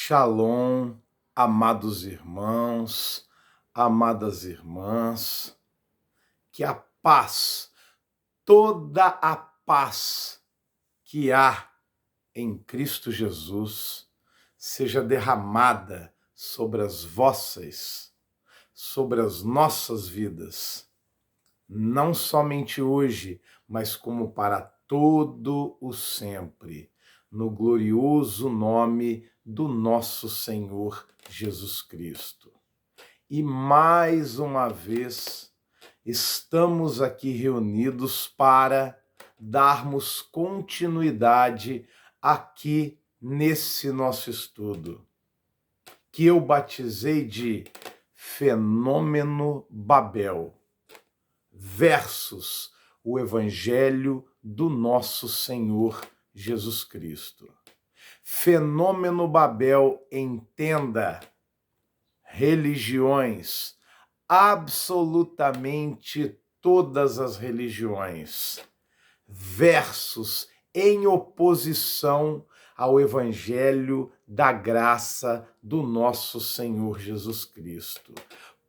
Shalom, amados irmãos, amadas irmãs, que a paz, toda a paz que há em Cristo Jesus, seja derramada sobre as vossas, sobre as nossas vidas, não somente hoje, mas como para todo o sempre, no glorioso nome do nosso Senhor Jesus Cristo. E mais uma vez, estamos aqui reunidos para darmos continuidade aqui nesse nosso estudo, que eu batizei de Fenômeno Babel versus o Evangelho do nosso Senhor Jesus Cristo. Fenômeno Babel, entenda, religiões, absolutamente todas as religiões, versus, em oposição ao Evangelho da graça do nosso Senhor Jesus Cristo.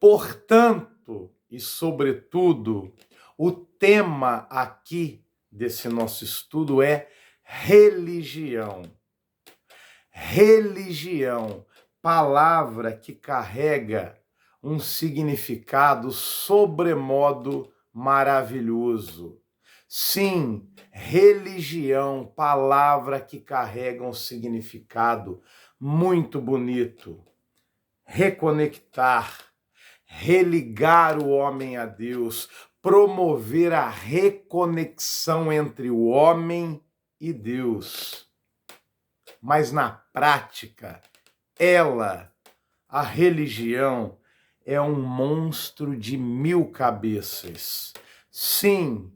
Portanto, e sobretudo, o tema aqui desse nosso estudo é religião. Religião, palavra que carrega um significado sobremodo maravilhoso. Sim, religião, palavra que carrega um significado muito bonito. Reconectar, religar o homem a Deus, promover a reconexão entre o homem e Deus. Mas na prática, a religião, é um monstro de 1000 cabeças. Sim,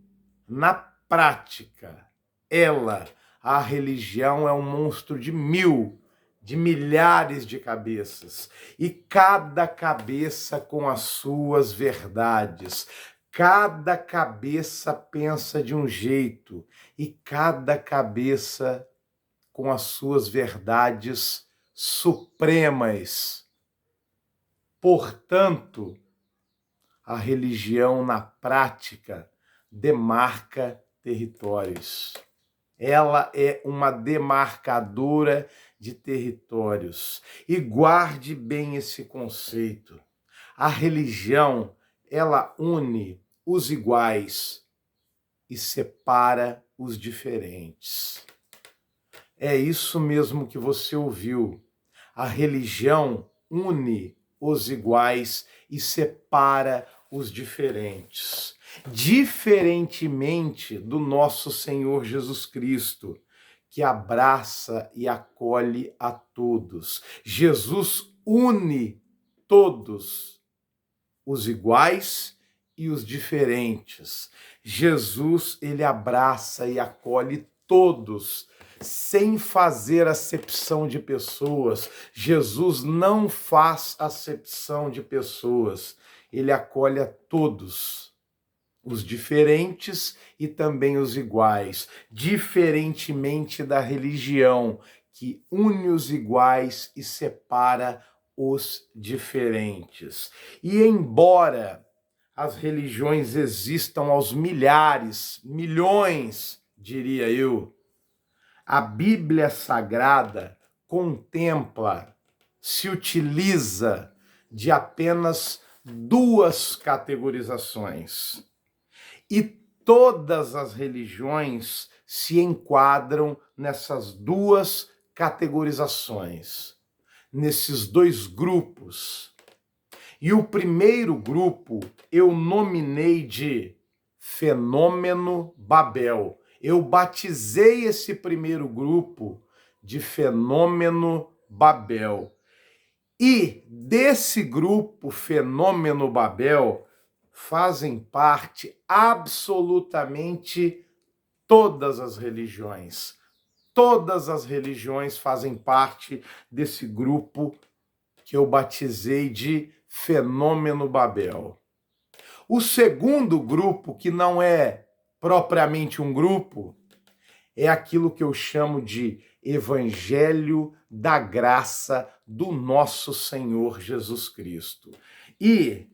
na prática, a religião é um monstro de milhares de cabeças. E cada cabeça com as suas verdades. Cada cabeça pensa de um jeito. E cada cabeça com as suas verdades supremas. Portanto, a religião na prática demarca territórios. Ela é uma demarcadora de territórios. E guarde bem esse conceito. A religião, ela une os iguais e separa os diferentes. É isso mesmo que você ouviu. A religião une os iguais e separa os diferentes. Diferentemente do nosso Senhor Jesus Cristo, que abraça e acolhe a todos. Jesus une todos, os iguais e os diferentes. Jesus, ele abraça e acolhe todos, sem fazer acepção de pessoas. Jesus não faz acepção de pessoas. Ele acolhe a todos, os diferentes e também os iguais, diferentemente da religião, que une os iguais e separa os diferentes. E embora as religiões existam aos milhares, milhões, diria eu, a Bíblia Sagrada contempla, se utiliza de apenas 2 categorizações. E todas as religiões se enquadram nessas 2 categorizações, nesses 2 grupos. E o primeiro grupo eu nominei de Fenômeno Babel. Eu batizei esse primeiro grupo de Fenômeno Babel. E desse grupo Fenômeno Babel fazem parte absolutamente todas as religiões. Todas as religiões fazem parte desse grupo que eu batizei de Fenômeno Babel. O segundo grupo, que não é propriamente um grupo, é aquilo que eu chamo de Evangelho da graça do nosso Senhor Jesus Cristo. E,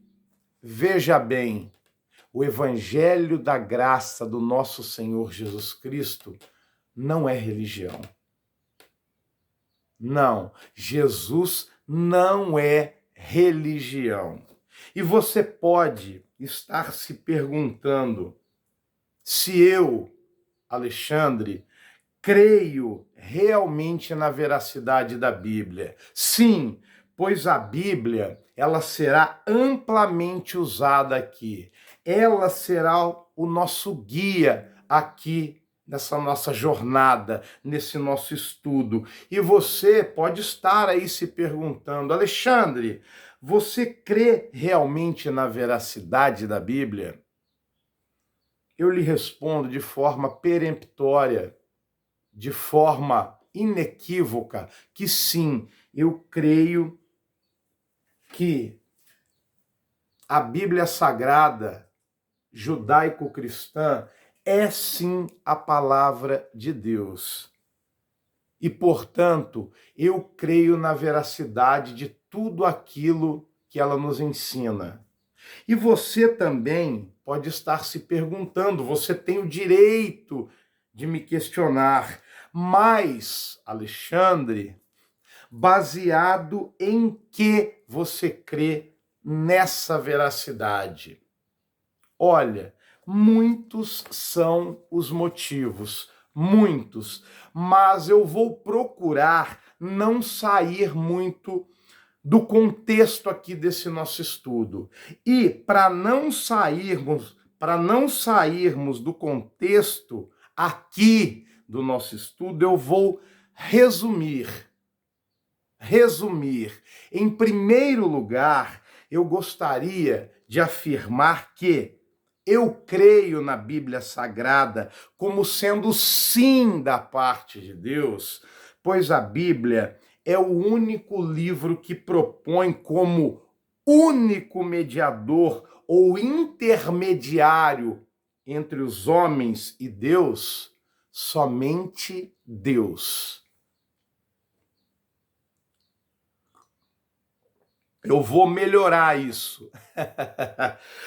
veja bem, o Evangelho da graça do nosso Senhor Jesus Cristo não é religião. Não, Jesus não é religião. E você pode estar se perguntando se eu, Alexandre, creio realmente na veracidade da Bíblia. Sim, pois a Bíblia, ela será amplamente usada aqui. Ela será o nosso guia aqui nessa nossa jornada, nesse nosso estudo. E você pode estar aí se perguntando, Alexandre, você crê realmente na veracidade da Bíblia? Eu lhe respondo de forma peremptória, de forma inequívoca, que sim, eu creio que a Bíblia Sagrada judaico-cristã é sim a palavra de Deus. E, portanto, eu creio na veracidade de tudo aquilo que ela nos ensina. E você também pode estar se perguntando, você tem o direito de me questionar, mas, Alexandre, baseado em que você crê nessa veracidade? Olha, muitos são os motivos, muitos, mas eu vou procurar não sair muito do contexto aqui desse nosso estudo. E para não sairmos do contexto aqui do nosso estudo, eu vou resumir. Em primeiro lugar, eu gostaria de afirmar que eu creio na Bíblia Sagrada como sendo sim da parte de Deus, pois a Bíblia é o único livro que propõe como único mediador ou intermediário entre os homens e Deus, somente Deus. Eu vou melhorar isso.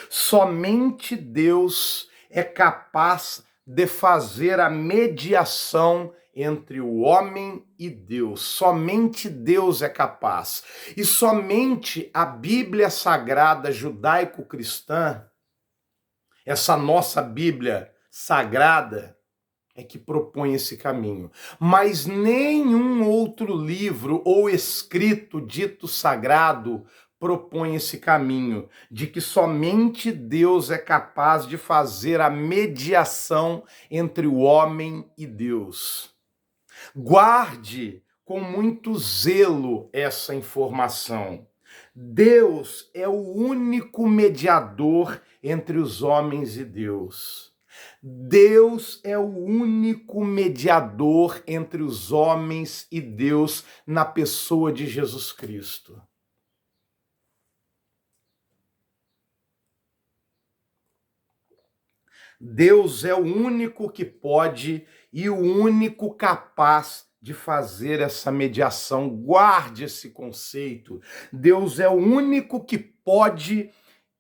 Somente Deus é capaz de fazer a mediação entre o homem e Deus. Somente Deus é capaz. E somente a Bíblia Sagrada judaico-cristã, essa nossa Bíblia Sagrada, é que propõe esse caminho. Mas nenhum outro livro ou escrito dito sagrado propõe esse caminho, de que somente Deus é capaz de fazer a mediação entre o homem e Deus. Guarde com muito zelo essa informação. Deus é o único mediador entre os homens e Deus. Deus é o único mediador entre os homens e Deus na pessoa de Jesus Cristo. Deus é o único que pode e o único capaz de fazer essa mediação. Guarde esse conceito. Deus é o único que pode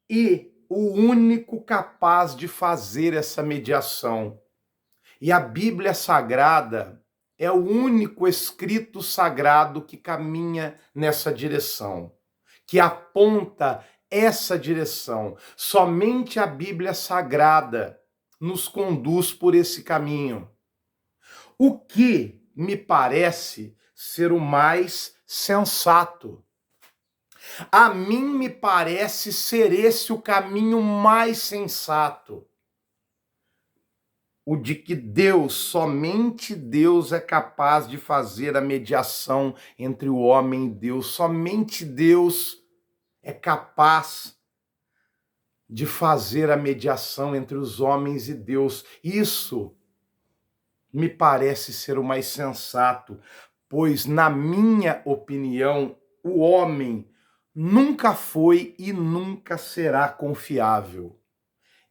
e o único capaz de fazer essa mediação. E a Bíblia Sagrada é o único escrito sagrado que caminha nessa direção, que aponta essa direção. Somente a Bíblia Sagrada nos conduz por esse caminho. O que me parece ser o mais sensato. A mim me parece ser esse o caminho mais sensato. O de que Deus, somente Deus é capaz de fazer a mediação entre o homem e Deus. Somente Deus é capaz de fazer a mediação entre os homens e Deus. Isso me parece ser o mais sensato, pois, na minha opinião, o homem nunca foi e nunca será confiável.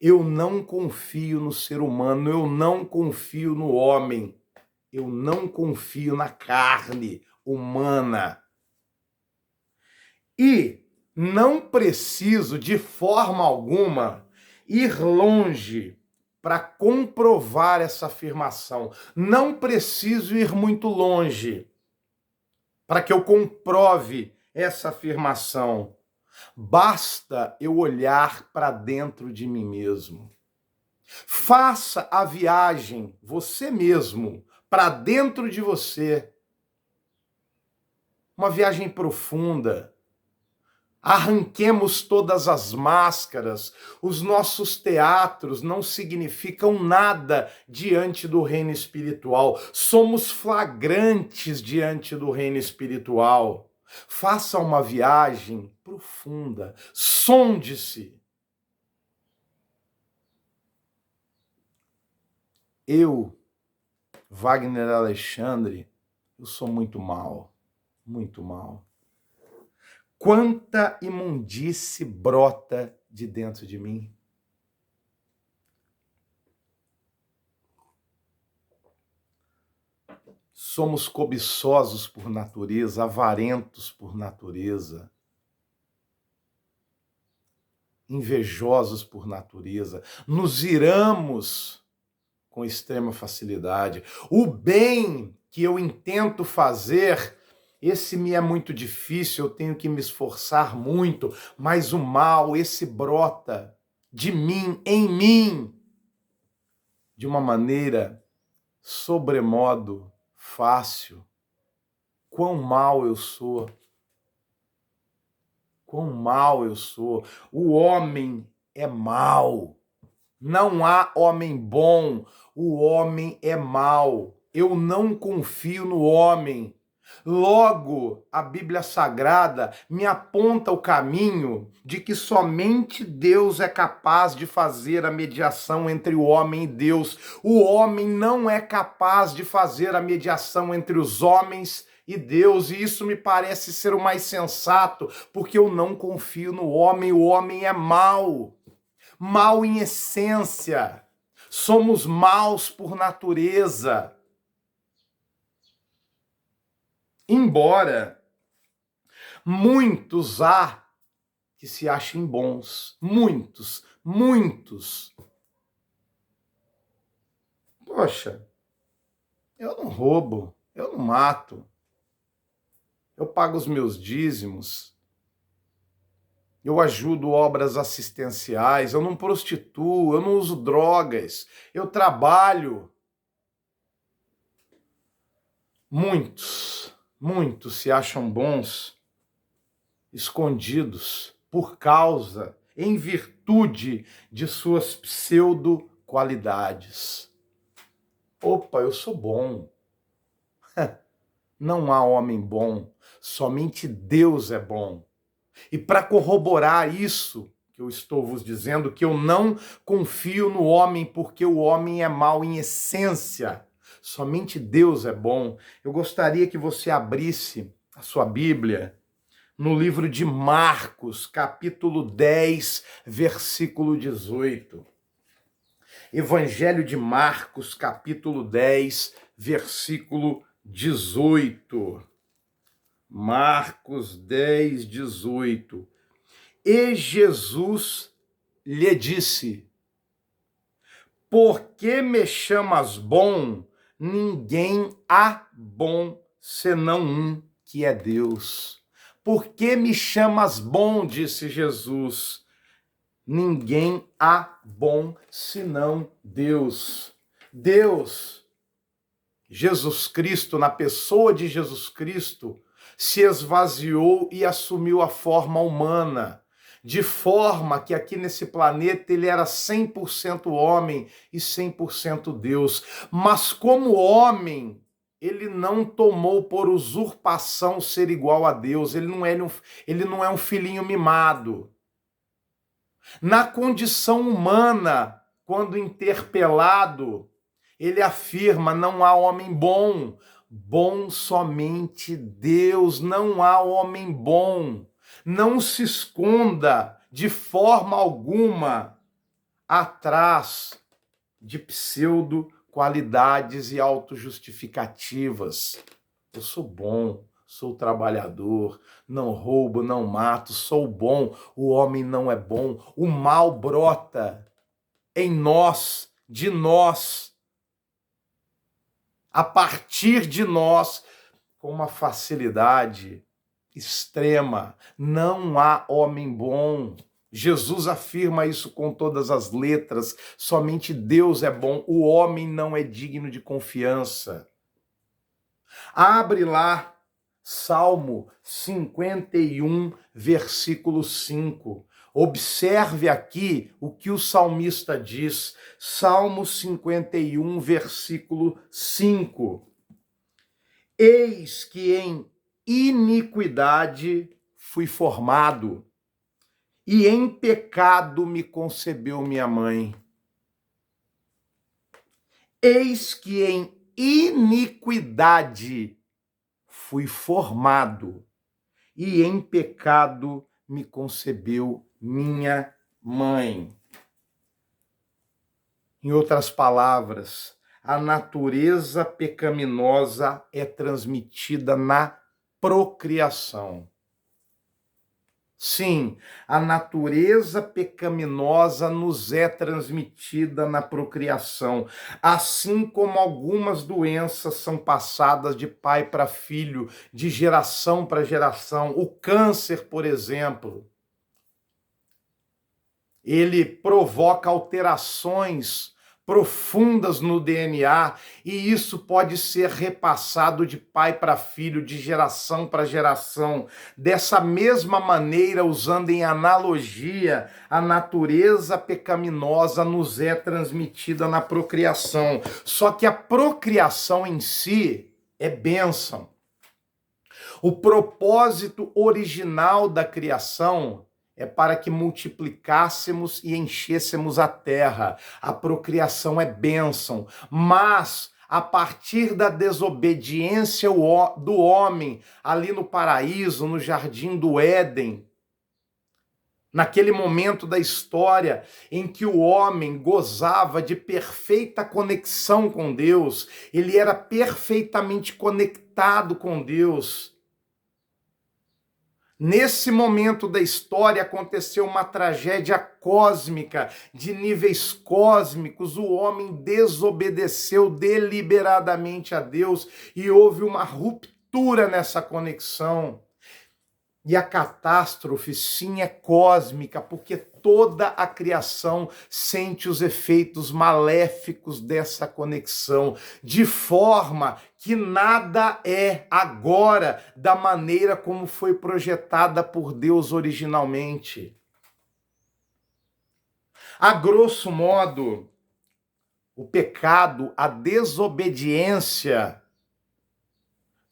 Eu não confio no ser humano, eu não confio no homem. Eu não confio na carne humana. E não preciso, de forma alguma, ir longe para comprovar essa afirmação. Não preciso ir muito longe para que eu comprove essa afirmação. Basta eu olhar para dentro de mim mesmo. Faça a viagem, você mesmo, para dentro de você. Uma viagem profunda. Arranquemos todas as máscaras. Os nossos teatros não significam nada diante do reino espiritual. Somos flagrantes diante do reino espiritual. Faça uma viagem profunda. Sonde-se. Eu, Wagner Alexandre, eu sou muito mal. Muito mal. Quanta imundície brota de dentro de mim. Somos cobiçosos por natureza, avarentos por natureza, invejosos por natureza, nos iramos com extrema facilidade. O bem que eu intento fazer, esse me é muito difícil, eu tenho que me esforçar muito, mas o mal, esse brota de mim, em mim, de uma maneira sobremodo fácil. Quão mal eu sou. Quão mal eu sou. O homem é mau. Não há homem bom. O homem é mau. Eu não confio no homem. Logo, a Bíblia Sagrada me aponta o caminho de que somente Deus é capaz de fazer a mediação entre o homem e Deus. O homem não é capaz de fazer a mediação entre os homens e Deus, e isso me parece ser o mais sensato, porque eu não confio no homem. O homem é mau, mau em essência. Somos maus por natureza. Embora muitos há que se achem bons, muitos. Poxa, eu não roubo, eu não mato, eu pago os meus dízimos, eu ajudo obras assistenciais, eu não prostituo, eu não uso drogas, eu trabalho. Muitos se acham bons, escondidos, por causa, em virtude de suas pseudo-qualidades. Opa, eu sou bom. Não há homem bom, somente Deus é bom. E para corroborar isso que eu estou vos dizendo, que eu não confio no homem, porque o homem é mau em essência, somente Deus é bom, eu gostaria que você abrisse a sua Bíblia no livro de Marcos, capítulo 10, versículo 18. Evangelho de Marcos, capítulo 10, versículo 18. Marcos 10, 18. E Jesus lhe disse: por que me chamas bom? Ninguém há bom senão um, que é Deus. Por que me chamas bom? Disse Jesus. Ninguém há bom senão Deus. Deus, Jesus Cristo, na pessoa de Jesus Cristo, se esvaziou e assumiu a forma humana, de forma que aqui nesse planeta ele era 100% homem e 100% Deus. Mas como homem, ele não tomou por usurpação ser igual a Deus, ele não é um filhinho mimado. Na condição humana, quando interpelado, ele afirma: não há homem bom, bom somente Deus, não há homem bom. Não se esconda de forma alguma atrás de pseudo qualidades e autojustificativas. Eu sou bom, sou trabalhador, não roubo, não mato, sou bom. O homem não é bom. O mal brota em nós, de nós, a partir de nós, com uma facilidade extrema. Não há homem bom. Jesus afirma isso com todas as letras. Somente Deus é bom. O homem não é digno de confiança. Abre lá Salmo 51, versículo 5. Observe aqui o que o salmista diz. Salmo 51, versículo 5. Eis que em iniquidade fui formado, e em pecado me concebeu minha mãe. Eis que em iniquidade fui formado, e em pecado me concebeu minha mãe. Em outras palavras, a natureza pecaminosa é transmitida na procriação. Sim, a natureza pecaminosa nos é transmitida na procriação, assim como algumas doenças são passadas de pai para filho, de geração para geração. O câncer, por exemplo, ele provoca alterações profundas no DNA, e isso pode ser repassado de pai para filho, de geração para geração. Dessa mesma maneira, usando em analogia, a natureza pecaminosa nos é transmitida na procriação. Só que a procriação em si é bênção. O propósito original da criação é para que multiplicássemos e enchêssemos a terra. A procriação é bênção, mas a partir da desobediência do homem, ali no paraíso, no jardim do Éden, naquele momento da história em que o homem gozava de perfeita conexão com Deus, ele era perfeitamente conectado com Deus. Nesse momento da história aconteceu uma tragédia cósmica, de níveis cósmicos. O homem desobedeceu deliberadamente a Deus e houve uma ruptura nessa conexão. E a catástrofe, sim, é cósmica, porque toda a criação sente os efeitos maléficos dessa conexão, de forma que nada é agora da maneira como foi projetada por Deus originalmente. A grosso modo, o pecado, a desobediência,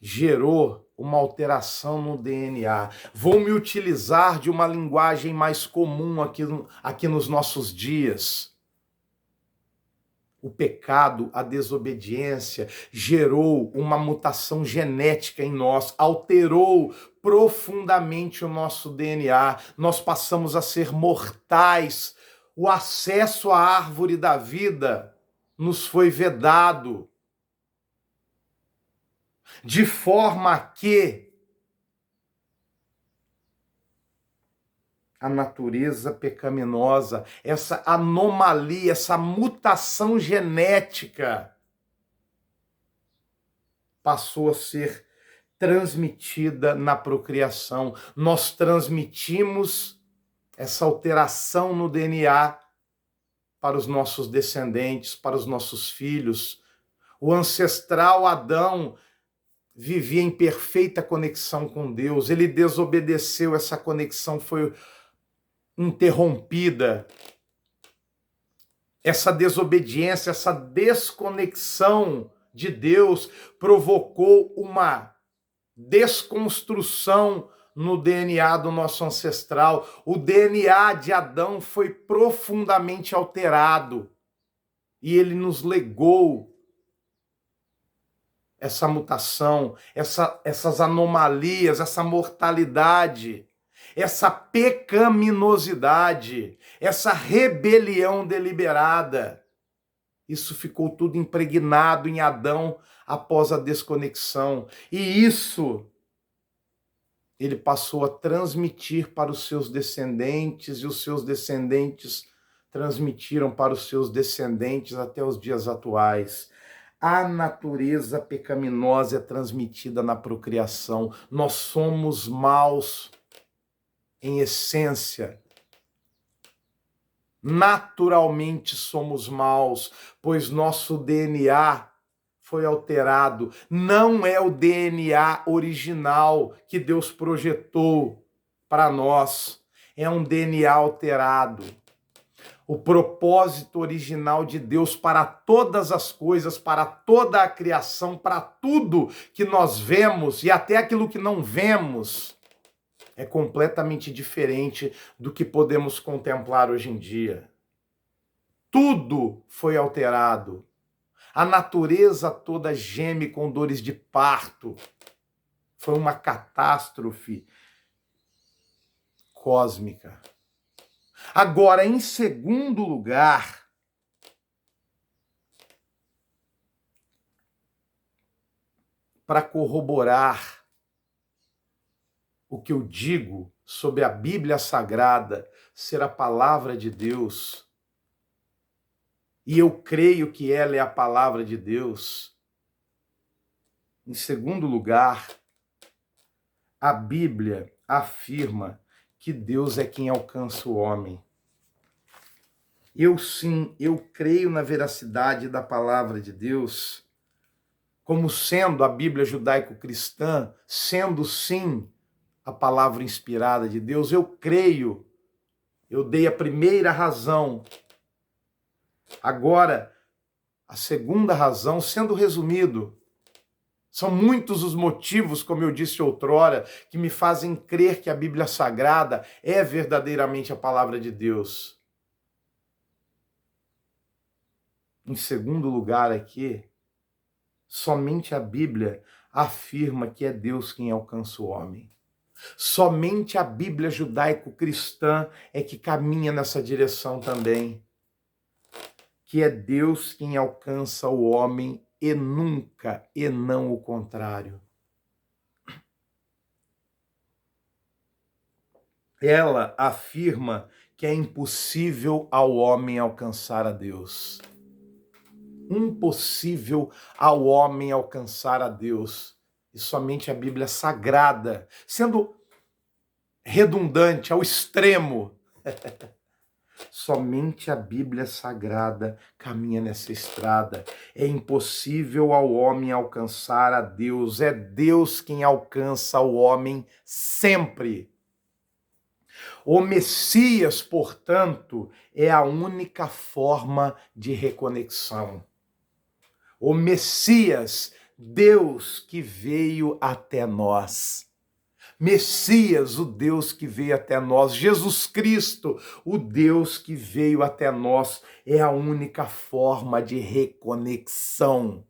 gerou uma alteração no DNA. Vou me utilizar de uma linguagem mais comum aqui nos nossos dias. O pecado, a desobediência, gerou uma mutação genética em nós, alterou profundamente o nosso DNA. Nós passamos a ser mortais. O acesso à árvore da vida nos foi vedado. De forma que a natureza pecaminosa, essa anomalia, essa mutação genética passou a ser transmitida na procriação. Nós transmitimos essa alteração no DNA para os nossos descendentes, para os nossos filhos. O ancestral Adão vivia em perfeita conexão com Deus. Ele desobedeceu, essa conexão foi interrompida. Essa desobediência, essa desconexão de Deus provocou uma desconstrução no DNA do nosso ancestral. O DNA de Adão foi profundamente alterado e ele nos legou essa mutação, essas anomalias, essa mortalidade, essa pecaminosidade, essa rebelião deliberada. Isso ficou tudo impregnado em Adão após a desconexão. E isso ele passou a transmitir para os seus descendentes, e os seus descendentes transmitiram para os seus descendentes até os dias atuais. A natureza pecaminosa é transmitida na procriação. Nós somos maus em essência. Naturalmente somos maus, pois nosso DNA foi alterado. Não é o DNA original que Deus projetou para nós. É um DNA alterado. O propósito original de Deus para todas as coisas, para toda a criação, para tudo que nós vemos e até aquilo que não vemos, é completamente diferente do que podemos contemplar hoje em dia. Tudo foi alterado. A natureza toda geme com dores de parto. Foi uma catástrofe cósmica. Agora, em segundo lugar, para corroborar o que eu digo sobre a Bíblia Sagrada ser a palavra de Deus, e eu creio que ela é a palavra de Deus. Em segundo lugar, a Bíblia afirma que Deus é quem alcança o homem. Eu creio na veracidade da palavra de Deus, como sendo a Bíblia judaico-cristã, sendo sim a palavra inspirada de Deus. Eu creio, eu dei a primeira razão. Agora, a segunda razão, sendo resumido, são muitos os motivos, como eu disse outrora, que me fazem crer que a Bíblia Sagrada é verdadeiramente a palavra de Deus. Em segundo lugar aqui, somente a Bíblia afirma que é Deus quem alcança o homem. Somente a Bíblia judaico-cristã é que caminha nessa direção também. Que é Deus quem alcança o homem e nunca, e não o contrário. Ela afirma que é impossível ao homem alcançar a Deus. Impossível ao homem alcançar a Deus. E somente a Bíblia Sagrada, sendo redundante ao extremo, somente a Bíblia Sagrada caminha nessa estrada. É impossível ao homem alcançar a Deus. É Deus quem alcança o homem sempre. O Messias, portanto, é a única forma de reconexão. O Messias, Deus que veio até nós. Messias, o Deus que veio até nós. Jesus Cristo, o Deus que veio até nós, é a única forma de reconexão.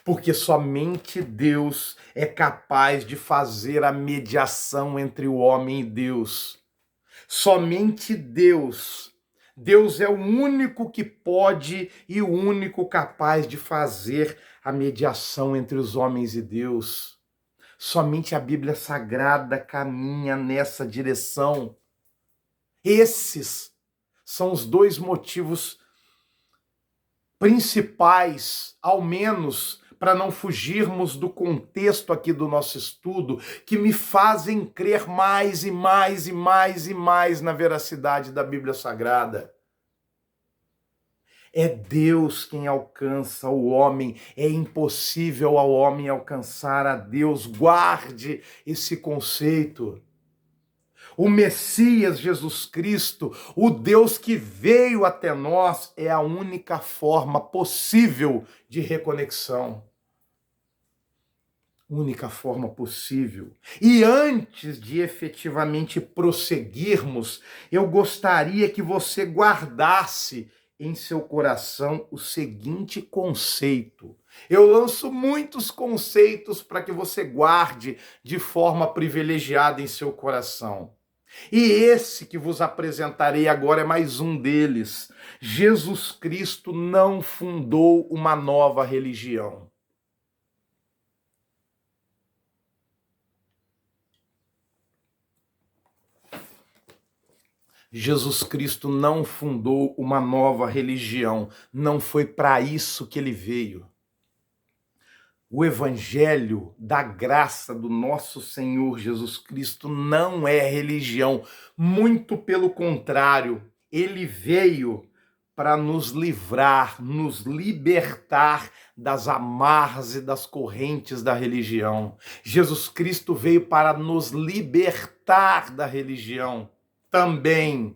Porque somente Deus é capaz de fazer a mediação entre o homem e Deus. Somente Deus. Deus é o único que pode e o único capaz de fazer a mediação entre os homens e Deus. Somente a Bíblia Sagrada caminha nessa direção. Esses são os dois motivos principais, ao menos, para não fugirmos do contexto aqui do nosso estudo, que me fazem crer mais e mais e mais e mais na veracidade da Bíblia Sagrada. É Deus quem alcança o homem, é impossível ao homem alcançar a Deus. Guarde esse conceito. O Messias Jesus Cristo, o Deus que veio até nós, é a única forma possível de reconexão. Única forma possível. E antes de efetivamente prosseguirmos, eu gostaria que você guardasse em seu coração o seguinte conceito. Eu lanço muitos conceitos para que você guarde de forma privilegiada em seu coração. E esse que vos apresentarei agora é mais um deles. Jesus Cristo não fundou uma nova religião. Jesus Cristo não fundou uma nova religião. Não foi para isso que ele veio. O evangelho da graça do nosso Senhor Jesus Cristo não é religião. Muito pelo contrário, ele veio para nos livrar, nos libertar das amarras e das correntes da religião. Jesus Cristo veio para nos libertar da religião também.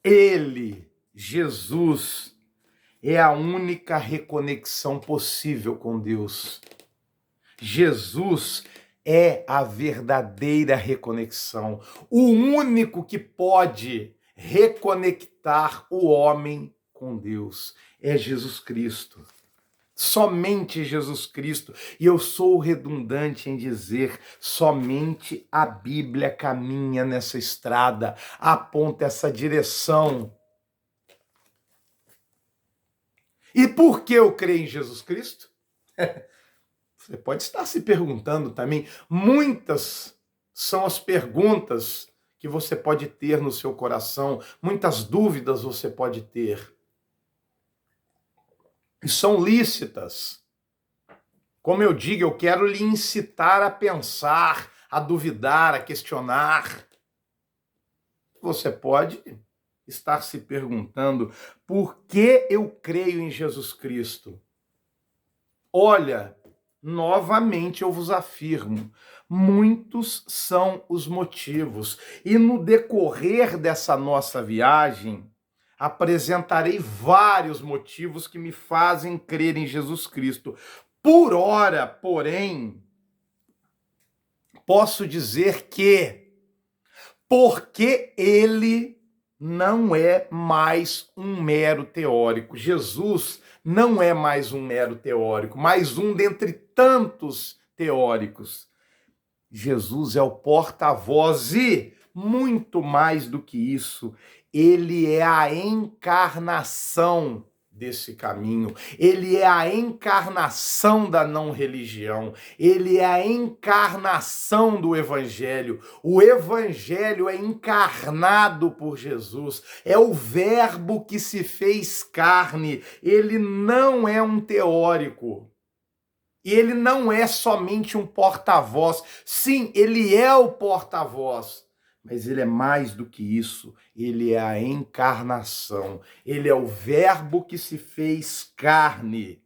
Ele, Jesus, é a única reconexão possível com Deus. Jesus é a verdadeira reconexão, o único que pode reconectar o homem com Deus é Jesus Cristo. Somente Jesus Cristo. E eu sou redundante em dizer, somente a Bíblia caminha nessa estrada, aponta essa direção. E por que eu creio em Jesus Cristo? Você pode estar se perguntando também. Muitas são as perguntas que você pode ter no seu coração, muitas dúvidas você pode ter. E são lícitas. Como eu digo, eu quero lhe incitar a pensar, a duvidar, a questionar. Você pode estar se perguntando por que eu creio em Jesus Cristo. Olha, novamente eu vos afirmo, muitos são os motivos. E no decorrer dessa nossa viagem, apresentarei vários motivos que me fazem crer em Jesus Cristo. Por ora, porém, posso dizer que, porque ele não é mais um mero teórico. Jesus não é mais um mero teórico, mais um dentre tantos teóricos. Jesus é o porta-voz e, muito mais do que isso, ele é a encarnação desse caminho, ele é a encarnação da não-religião, ele é a encarnação do Evangelho. O Evangelho é encarnado por Jesus, é o Verbo que se fez carne, ele não é um teórico. E ele não é somente um porta-voz. Sim, ele é o porta-voz. Mas ele é mais do que isso. Ele é a encarnação. Ele é o Verbo que se fez carne.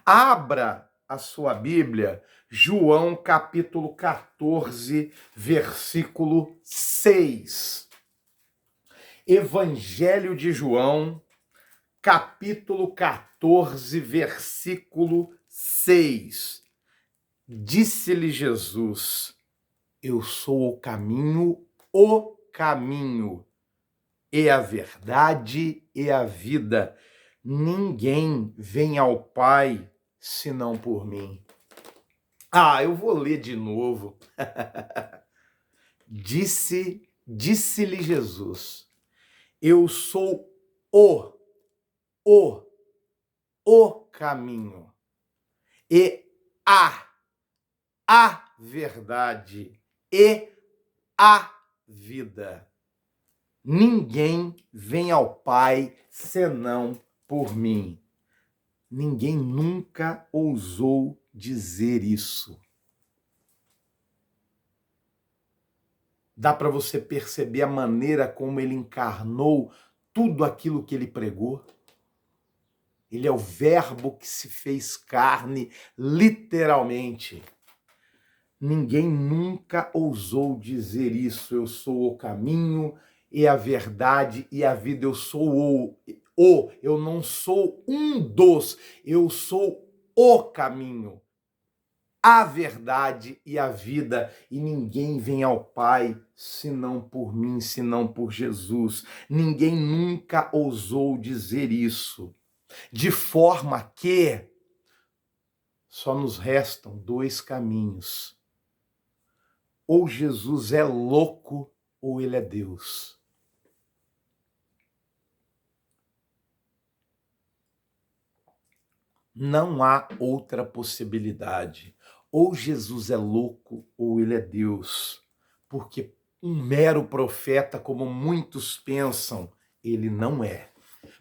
Abra a sua Bíblia, João capítulo 14, versículo 6. Evangelho de João, capítulo 14, versículo 6. Disse-lhe Jesus: eu sou o caminho e a verdade e a vida. Ninguém vem ao Pai senão por mim. Eu vou ler de novo. Disse-lhe Jesus: eu sou o caminho e a verdade e a vida. Ninguém vem ao Pai senão por mim. Ninguém nunca ousou dizer isso. Dá para você perceber a maneira como ele encarnou tudo aquilo que ele pregou? Ele é o Verbo que se fez carne, literalmente. Ninguém nunca ousou dizer isso. Eu sou o caminho e a verdade e a vida. Eu sou eu não sou um dos. Eu sou o caminho, a verdade e a vida. E ninguém vem ao Pai senão por mim, senão por Jesus. Ninguém nunca ousou dizer isso. De forma que só nos restam dois caminhos. Ou Jesus é louco ou ele é Deus. Não há outra possibilidade. Ou Jesus é louco ou ele é Deus. Porque um mero profeta, como muitos pensam, ele não é.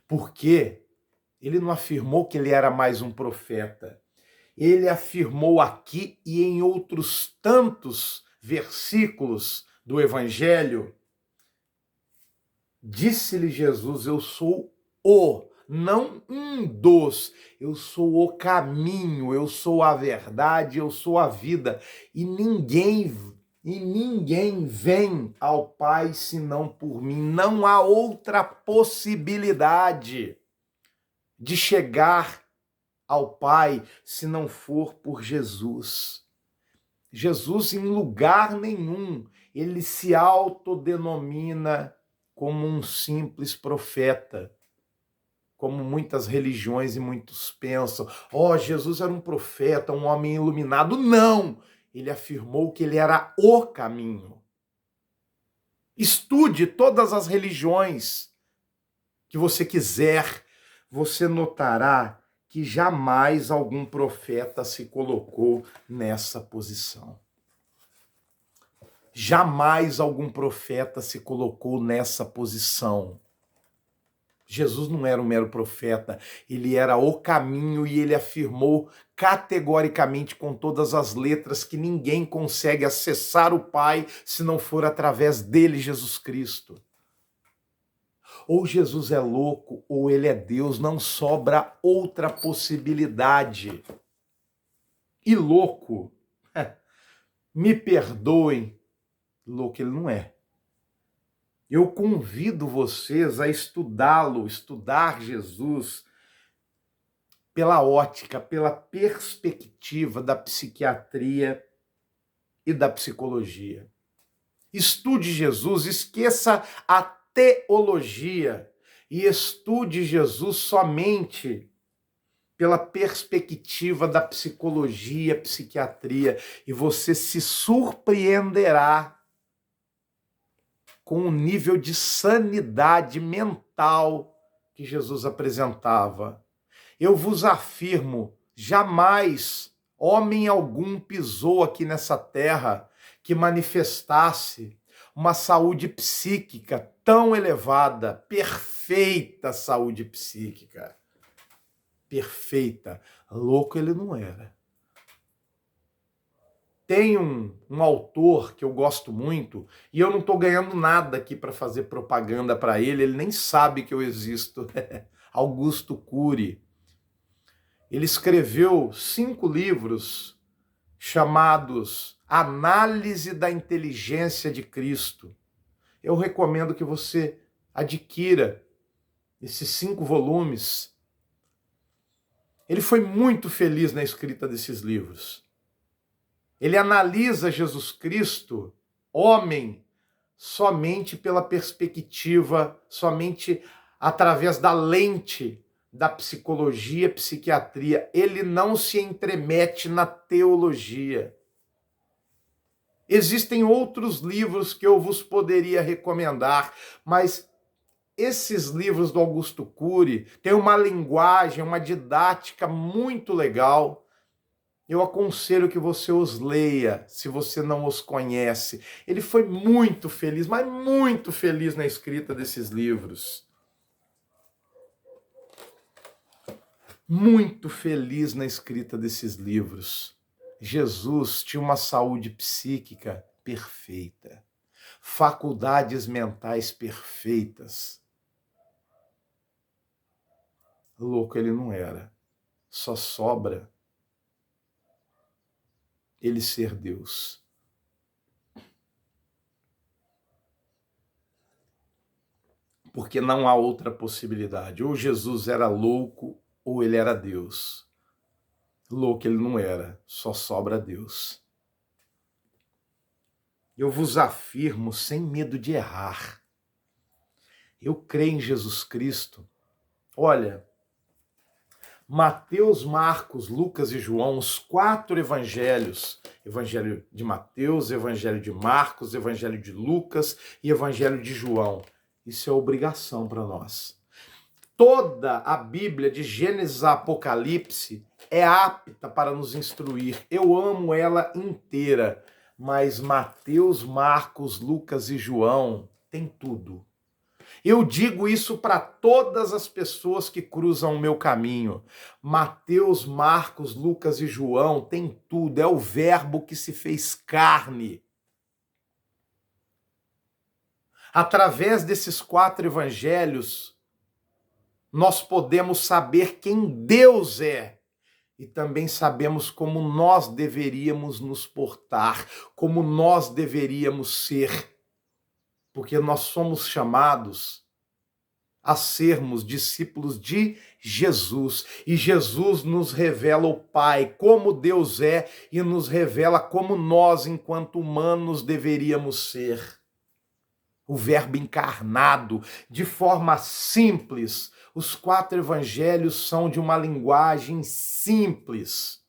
Porque ele não afirmou que ele era mais um profeta. Ele afirmou aqui e em outros tantos versículos do Evangelho, disse-lhe Jesus, eu sou não um dos, eu sou o caminho, eu sou a verdade, eu sou a vida, e ninguém vem ao Pai senão por mim. Não há outra possibilidade de chegar ao Pai se não for por Jesus. Jesus, em lugar nenhum, ele se autodenomina como um simples profeta, como muitas religiões e muitos pensam. Jesus era um profeta, um homem iluminado. Não! Ele afirmou que ele era o caminho. Estude todas as religiões que você quiser, você notará que jamais algum profeta se colocou nessa posição. Jamais algum profeta se colocou nessa posição. Jesus não era um mero profeta, ele era o caminho e ele afirmou categoricamente com todas as letras que ninguém consegue acessar o Pai se não for através dele, Jesus Cristo. Ou Jesus é louco ou ele é Deus, não sobra outra possibilidade. E louco, me perdoem, louco ele não é. Eu convido vocês a estudá-lo, estudar Jesus pela ótica, pela perspectiva da psiquiatria e da psicologia. Estude Jesus, esqueça a teologia e estude Jesus somente pela perspectiva da psicologia, psiquiatria, e você se surpreenderá com o nível de sanidade mental que Jesus apresentava. Eu vos afirmo, jamais homem algum pisou aqui nessa terra que manifestasse uma saúde psíquica tão elevada, perfeita saúde psíquica. Perfeita. Louco ele não era. Tem um autor que eu gosto muito, e eu não estou ganhando nada aqui para fazer propaganda para ele nem sabe que eu existo. Augusto Cury. Ele escreveu 5 livros chamados Análise da Inteligência de Cristo. Eu recomendo que você adquira esses 5 volumes. Ele foi muito feliz na escrita desses livros. Ele analisa Jesus Cristo, homem, somente pela perspectiva, somente através da lente da psicologia, psiquiatria. Ele não se entremete na teologia. Existem outros livros que eu vos poderia recomendar, mas esses livros do Augusto Cury têm uma linguagem, uma didática muito legal. Eu aconselho que você os leia, se você não os conhece. Ele foi muito feliz, mas muito feliz na escrita desses livros. Muito feliz na escrita desses livros. Jesus tinha uma saúde psíquica perfeita, faculdades mentais perfeitas. Louco ele não era. Só sobra ele ser Deus. Porque não há outra possibilidade. Ou Jesus era louco, ou ele era Deus. Louco ele não era, só sobra Deus. Eu vos afirmo sem medo de errar. Eu creio em Jesus Cristo. Olha, Mateus, Marcos, Lucas e João, os 4 evangelhos, Evangelho de Mateus, Evangelho de Marcos, Evangelho de Lucas e Evangelho de João. Isso é obrigação para nós. Toda a Bíblia, de Gênesis a Apocalipse, é apta para nos instruir. Eu amo ela inteira, mas Mateus, Marcos, Lucas e João tem tudo. Eu digo isso para todas as pessoas que cruzam o meu caminho. Mateus, Marcos, Lucas e João tem tudo. É o Verbo que se fez carne. Através desses 4 evangelhos, nós podemos saber quem Deus é. E também sabemos como nós deveríamos nos portar, como nós deveríamos ser. Porque nós somos chamados a sermos discípulos de Jesus. E Jesus nos revela o Pai, como Deus é, e nos revela como nós, enquanto humanos, deveríamos ser. O Verbo encarnado, de forma simples. Os 4 evangelhos são de uma linguagem simples.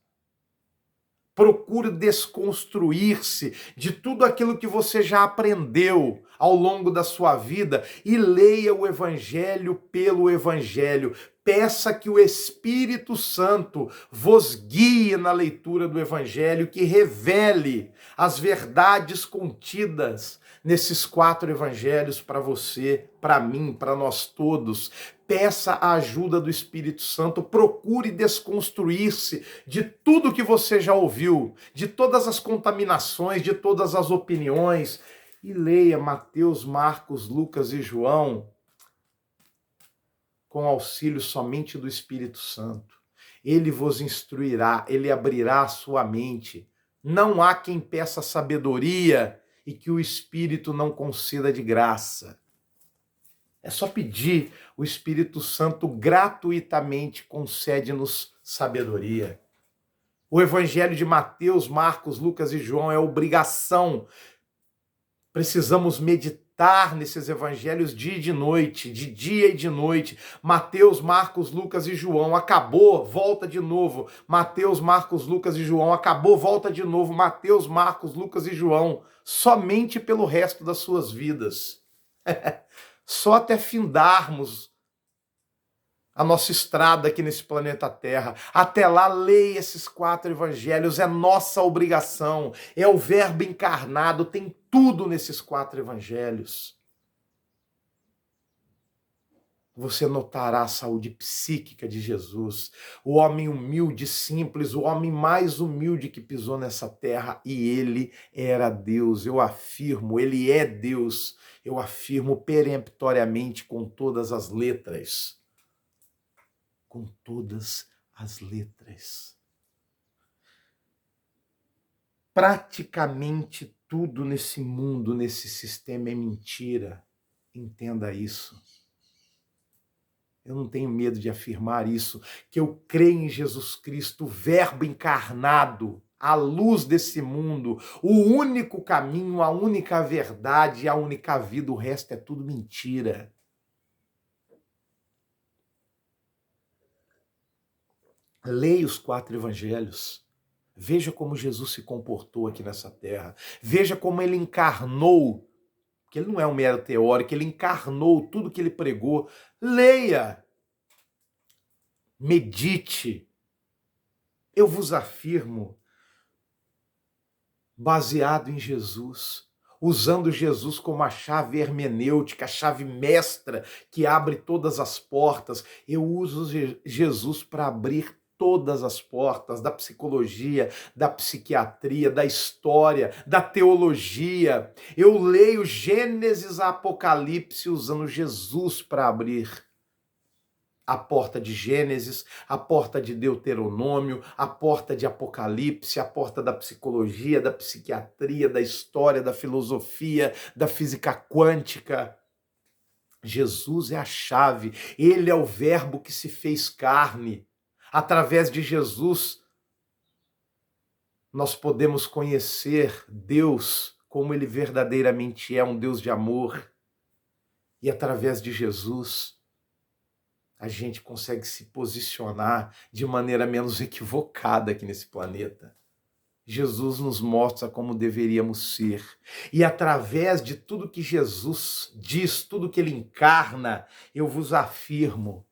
Procure desconstruir-se de tudo aquilo que você já aprendeu ao longo da sua vida e leia o Evangelho pelo Evangelho. Peça que o Espírito Santo vos guie na leitura do Evangelho, que revele as verdades contidas nesses 4 evangelhos para você, para mim, para nós todos. Peça a ajuda do Espírito Santo, procure desconstruir-se de tudo que você já ouviu, de todas as contaminações, de todas as opiniões, e leia Mateus, Marcos, Lucas e João com auxílio somente do Espírito Santo. Ele vos instruirá, ele abrirá a sua mente. Não há quem peça sabedoria e que o Espírito não conceda de graça. É só pedir, o Espírito Santo gratuitamente concede-nos sabedoria. O Evangelho de Mateus, Marcos, Lucas e João é obrigação. Precisamos meditar nesses evangelhos dia e de noite, de dia e de noite. Mateus, Marcos, Lucas e João. Acabou, volta de novo. Mateus, Marcos, Lucas e João. Acabou, volta de novo. Mateus, Marcos, Lucas e João. Somente pelo resto das suas vidas. Só até findarmos a nossa estrada aqui nesse planeta Terra. Até lá, leia esses 4 evangelhos, é nossa obrigação. É o Verbo encarnado, tem tudo nesses 4 evangelhos. Você notará a saúde psíquica de Jesus, o homem humilde, simples, o homem mais humilde que pisou nessa terra, e ele era Deus. Eu afirmo, ele é Deus. Eu afirmo peremptoriamente com todas as letras. Com todas as letras. Praticamente tudo nesse mundo, nesse sistema é mentira. Entenda isso. Eu não tenho medo de afirmar isso, que eu creio em Jesus Cristo, o Verbo encarnado, a luz desse mundo, o único caminho, a única verdade, a única vida, o resto é tudo mentira. Leia os 4 evangelhos. Veja como Jesus se comportou aqui nessa terra. Veja como ele encarnou, que ele não é um mero teórico, ele encarnou tudo que ele pregou. Leia. Medite. Eu vos afirmo, baseado em Jesus, usando Jesus como a chave hermenêutica, a chave mestra que abre todas as portas. Eu uso Jesus para abrir todas as portas da psicologia, da psiquiatria, da história, da teologia. Eu leio Gênesis a Apocalipse usando Jesus para abrir a porta de Gênesis, a porta de Deuteronômio, a porta de Apocalipse, a porta da psicologia, da psiquiatria, da história, da filosofia, da física quântica. Jesus é a chave, ele é o Verbo que se fez carne. Através de Jesus, nós podemos conhecer Deus como ele verdadeiramente é, um Deus de amor. E através de Jesus, a gente consegue se posicionar de maneira menos equivocada aqui nesse planeta. Jesus nos mostra como deveríamos ser. E através de tudo que Jesus diz, tudo que ele encarna, eu vos afirmo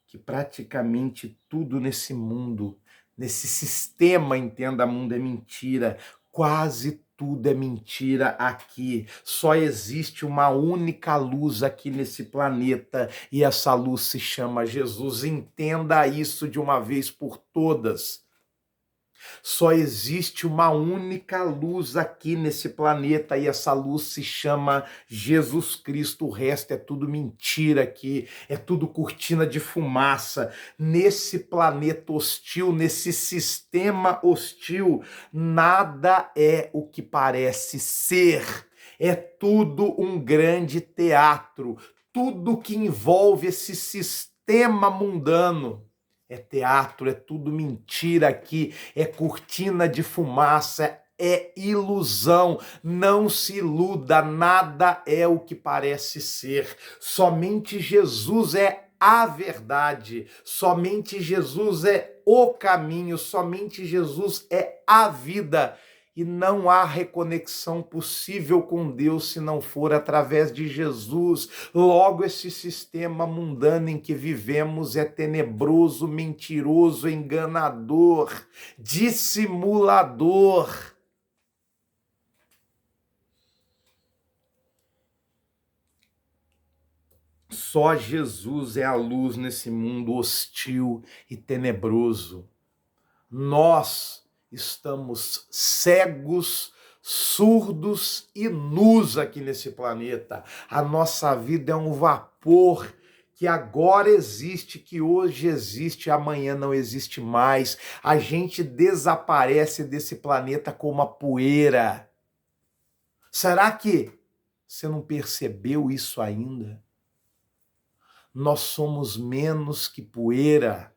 que praticamente tudo nesse mundo, nesse sistema, entenda, mundo é mentira. Quase tudo é mentira aqui. Só existe uma única luz aqui nesse planeta e essa luz se chama Jesus. Entenda isso de uma vez por todas. Só existe uma única luz aqui nesse planeta e essa luz se chama Jesus Cristo. O resto é tudo mentira aqui, é tudo cortina de fumaça. Nesse planeta hostil, nesse sistema hostil, nada é o que parece ser. É tudo um grande teatro. Tudo que envolve esse sistema mundano é teatro, é tudo mentira aqui, é cortina de fumaça, é ilusão. Não se iluda, nada é o que parece ser. Somente Jesus é a verdade, somente Jesus é o caminho, somente Jesus é a vida. E não há reconexão possível com Deus se não for através de Jesus. Logo, esse sistema mundano em que vivemos é tenebroso, mentiroso, enganador, dissimulador. Só Jesus é a luz nesse mundo hostil e tenebroso. Nós estamos cegos, surdos e nus aqui nesse planeta. A nossa vida é um vapor que agora existe, que hoje existe, amanhã não existe mais. A gente desaparece desse planeta como a poeira. Será que você não percebeu isso ainda? Nós somos menos que poeira.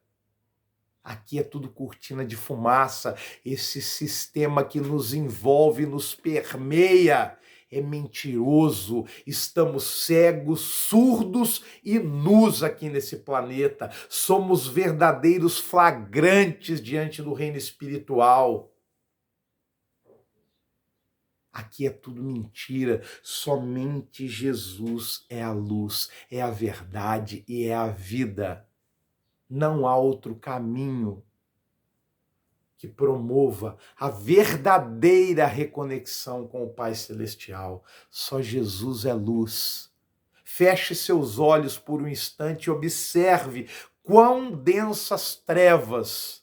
Aqui é tudo cortina de fumaça. Esse sistema que nos envolve, nos permeia, é mentiroso. Estamos cegos, surdos e nus aqui nesse planeta. Somos verdadeiros flagrantes diante do reino espiritual. Aqui é tudo mentira. Somente Jesus é a luz, é a verdade e é a vida. Não há outro caminho que promova a verdadeira reconexão com o Pai Celestial. Só Jesus é luz. Feche seus olhos por um instante e observe quão densas trevas.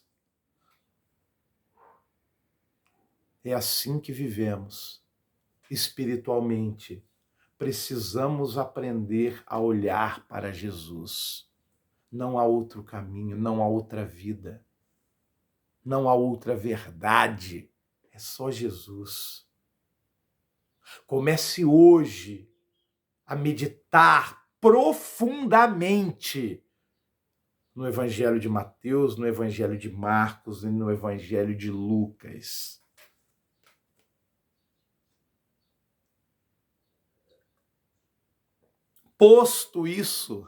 É assim que vivemos espiritualmente. Precisamos aprender a olhar para Jesus. Não há outro caminho, não há outra vida, não há outra verdade, é só Jesus. Comece hoje a meditar profundamente no Evangelho de Mateus, no Evangelho de Marcos e no Evangelho de Lucas. Posto isso,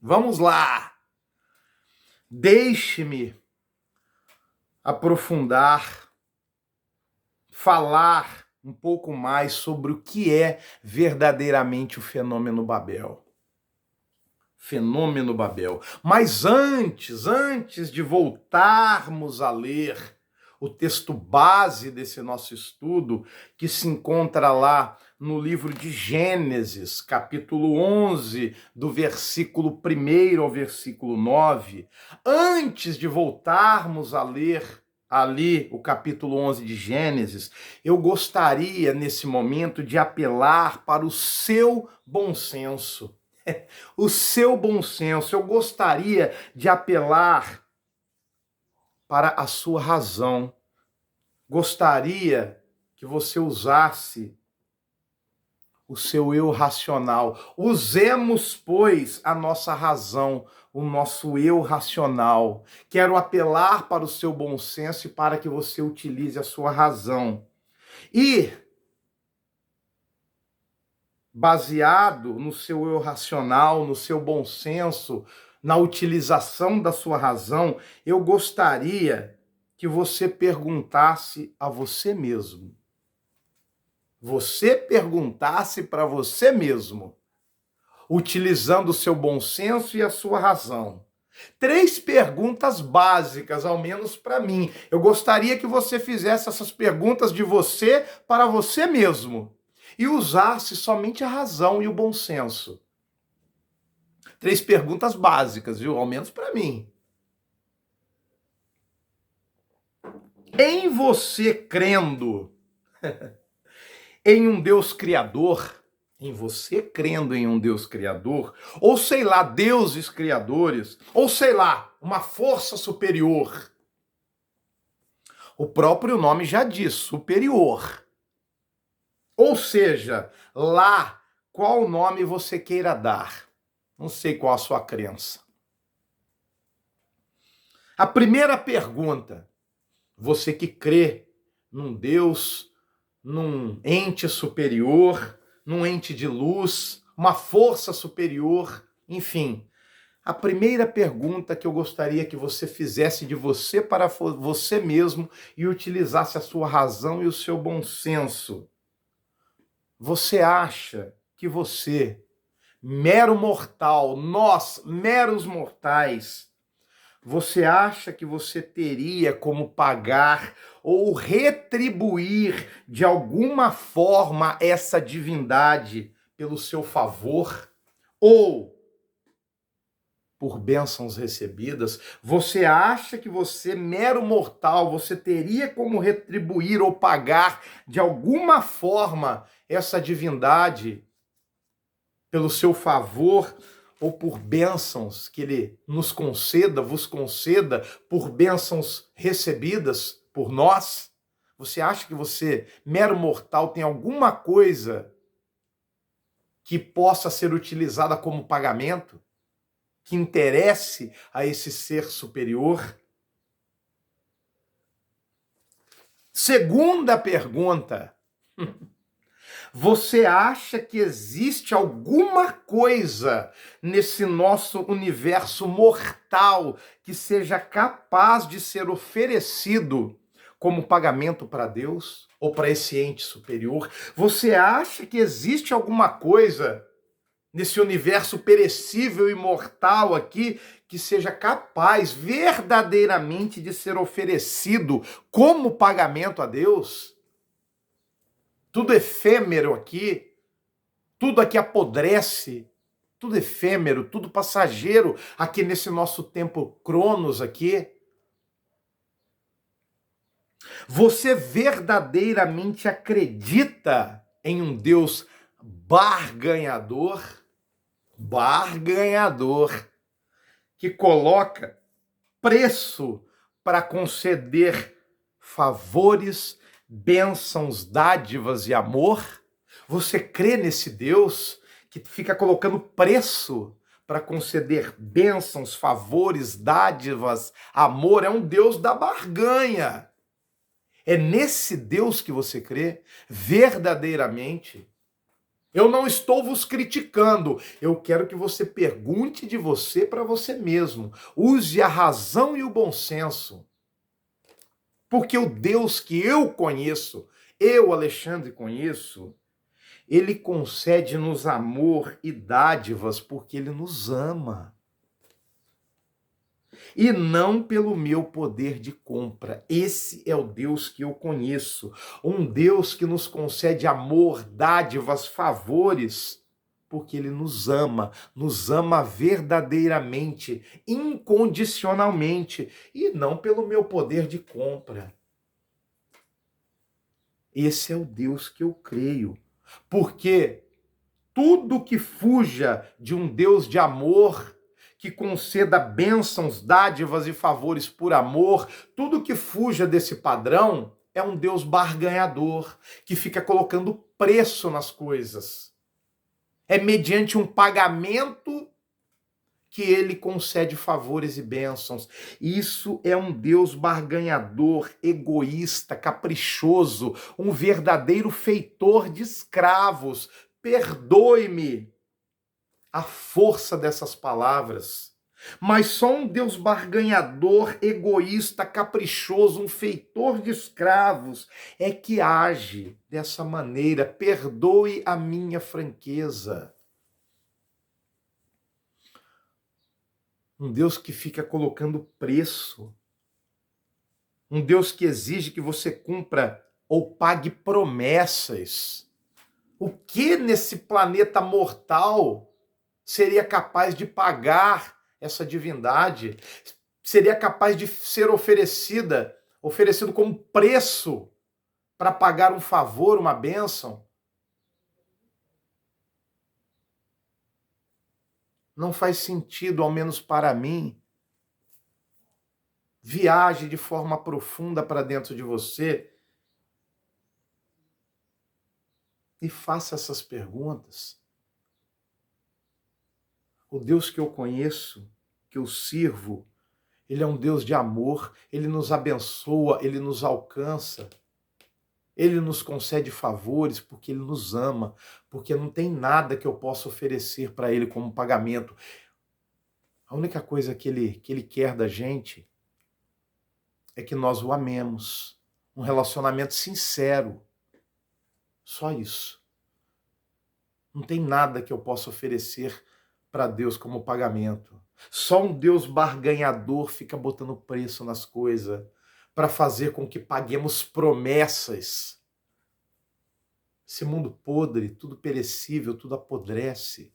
vamos lá. Deixe-me aprofundar, falar um pouco mais sobre o que é verdadeiramente o fenômeno Babel. Fenômeno Babel. Mas antes de voltarmos a ler o texto base desse nosso estudo, que se encontra lá no livro de Gênesis, capítulo 11, do versículo 1 ao versículo 9, antes de voltarmos a ler ali o capítulo 11 de Gênesis, eu gostaria, nesse momento, de apelar para o seu bom senso. O seu bom senso. Eu gostaria de apelar para a sua razão. Gostaria que você usasse o seu eu racional. Usemos, pois, a nossa razão, o nosso eu racional. Quero apelar para o seu bom senso e para que você utilize a sua razão. E, baseado no seu eu racional, no seu bom senso, na utilização da sua razão, eu gostaria que você perguntasse a você mesmo. Você perguntasse para você mesmo, utilizando o seu bom senso e a sua razão. 3 perguntas básicas, ao menos para mim. Eu gostaria que você fizesse essas perguntas de você para você mesmo e usasse somente a razão e o bom senso. 3 perguntas básicas, viu? Ao menos para mim. Em você crendo em um Deus criador, em você crendo em um Deus criador, ou sei lá, deuses criadores, ou sei lá, uma força superior. O próprio nome já diz, superior. Ou seja, lá, qual nome você queira dar? Não sei qual a sua crença. A primeira pergunta, você que crê num Deus, num ente superior, num ente de luz, uma força superior, enfim. A primeira pergunta que eu gostaria que você fizesse de você para você mesmo e utilizasse a sua razão e o seu bom senso. Você acha que você, mero mortal, nós, meros mortais, você acha que você teria como pagar ou retribuir de alguma forma essa divindade pelo seu favor ou por bênçãos recebidas? Você acha que você, mero mortal, você teria como retribuir ou pagar de alguma forma essa divindade pelo seu favor ou por bênçãos que ele nos conceda, vos conceda, por bênçãos recebidas por nós? Você acha que você, mero mortal, tem alguma coisa que possa ser utilizada como pagamento? Que interesse a esse ser superior? Segunda pergunta. Você acha que existe alguma coisa nesse nosso universo mortal que seja capaz de ser oferecido como pagamento para Deus ou para esse ente superior? Você acha que existe alguma coisa nesse universo perecível e mortal aqui que seja capaz verdadeiramente de ser oferecido como pagamento a Deus? Tudo efêmero aqui, tudo aqui apodrece, tudo efêmero, tudo passageiro aqui nesse nosso tempo Cronos aqui. Você verdadeiramente acredita em um Deus barganhador? Barganhador, que coloca preço para conceder favores, bênçãos, dádivas e amor? Você crê nesse Deus que fica colocando preço para conceder bênçãos, favores, dádivas, amor? É um Deus da barganha. É nesse Deus que você crê verdadeiramente? Eu não estou vos criticando, eu quero que você pergunte de você para você mesmo. Use a razão e o bom senso. Porque o Deus que eu conheço, eu, Alexandre, conheço, ele concede-nos amor e dádivas porque ele nos ama. E não pelo meu poder de compra. Esse é o Deus que eu conheço. Um Deus que nos concede amor, dádivas, favores, porque ele nos ama verdadeiramente, incondicionalmente, e não pelo meu poder de compra. Esse é o Deus que eu creio. Porque tudo que fuja de um Deus de amor, que conceda bênçãos, dádivas e favores por amor, tudo que fuja desse padrão é um Deus barganhador, que fica colocando preço nas coisas. É mediante um pagamento que ele concede favores e bênçãos. Isso é um Deus barganhador, egoísta, caprichoso, um verdadeiro feitor de escravos. Perdoe-me a força dessas palavras, Mas só um Deus barganhador, egoísta, caprichoso, um feitor de escravos é que age dessa maneira. Perdoe a minha franqueza. Um Deus que fica colocando preço. Um Deus que exige que você cumpra ou pague promessas. O que nesse planeta mortal seria capaz de pagar essa divindade? Seria capaz de ser oferecido como preço para pagar um favor, uma bênção? Não faz sentido, ao menos para mim. Viaje de forma profunda para dentro de você e faça essas perguntas. O Deus que eu conheço, que eu sirvo, ele é um Deus de amor, ele nos abençoa, ele nos alcança, ele nos concede favores porque ele nos ama, porque não tem nada que eu possa oferecer para ele como pagamento. A única coisa que ele quer da gente é que nós o amemos, um relacionamento sincero. Só isso. Não tem nada que eu possa oferecer para Deus como pagamento. Só um Deus barganhador fica botando preço nas coisas para fazer com que paguemos promessas. Esse mundo podre, tudo perecível, tudo apodrece.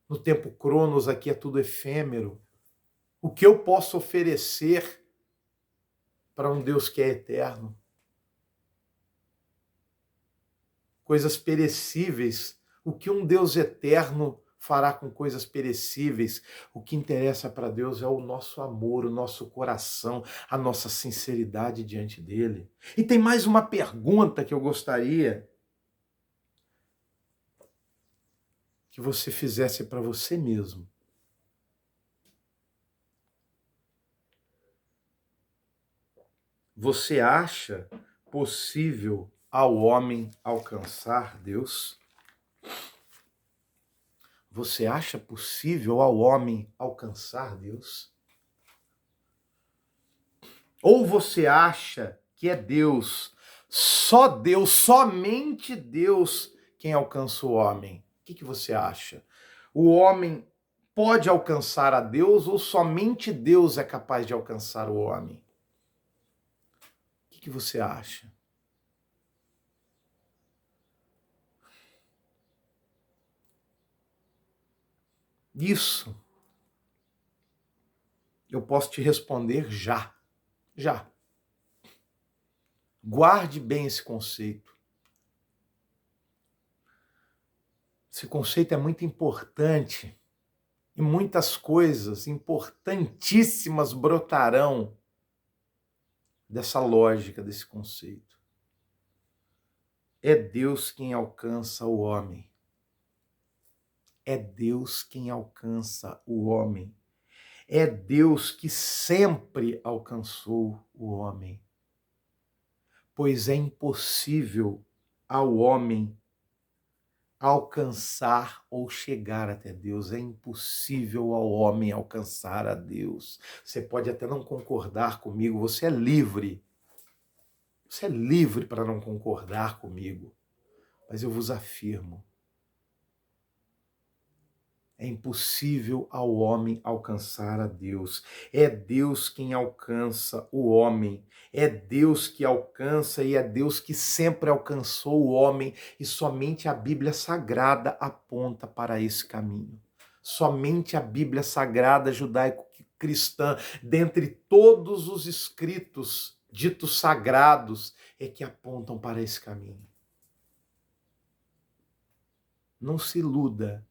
No tempo Cronos aqui é tudo efêmero. O que eu posso oferecer para um Deus que é eterno? Coisas perecíveis. O que um Deus eterno fará com coisas perecíveis? O que interessa para Deus é o nosso amor, o nosso coração, a nossa sinceridade diante dele. E tem mais uma pergunta que eu gostaria que você fizesse para você mesmo. Você acha possível ao homem alcançar Deus? Você acha possível ao homem alcançar Deus? Ou você acha que é Deus, só Deus, somente Deus quem alcança o homem? O que você acha? O homem pode alcançar a Deus ou somente Deus é capaz de alcançar o homem? O que você acha? Isso eu posso te responder já. Já. Guarde bem esse conceito. Esse conceito é muito importante e muitas coisas importantíssimas brotarão dessa lógica, desse conceito. É Deus quem alcança o homem. É Deus quem alcança o homem. É Deus que sempre alcançou o homem. Pois é impossível ao homem alcançar ou chegar até Deus. É impossível ao homem alcançar a Deus. Você pode até não concordar comigo, você é livre. Você é livre para não concordar comigo. Mas eu vos afirmo, é impossível ao homem alcançar a Deus. É Deus quem alcança o homem. É Deus que alcança e é Deus que sempre alcançou o homem. E somente a Bíblia Sagrada aponta para esse caminho. Somente a Bíblia Sagrada judaico-cristã, dentre todos os escritos ditos sagrados, é que apontam para esse caminho. Não se iluda.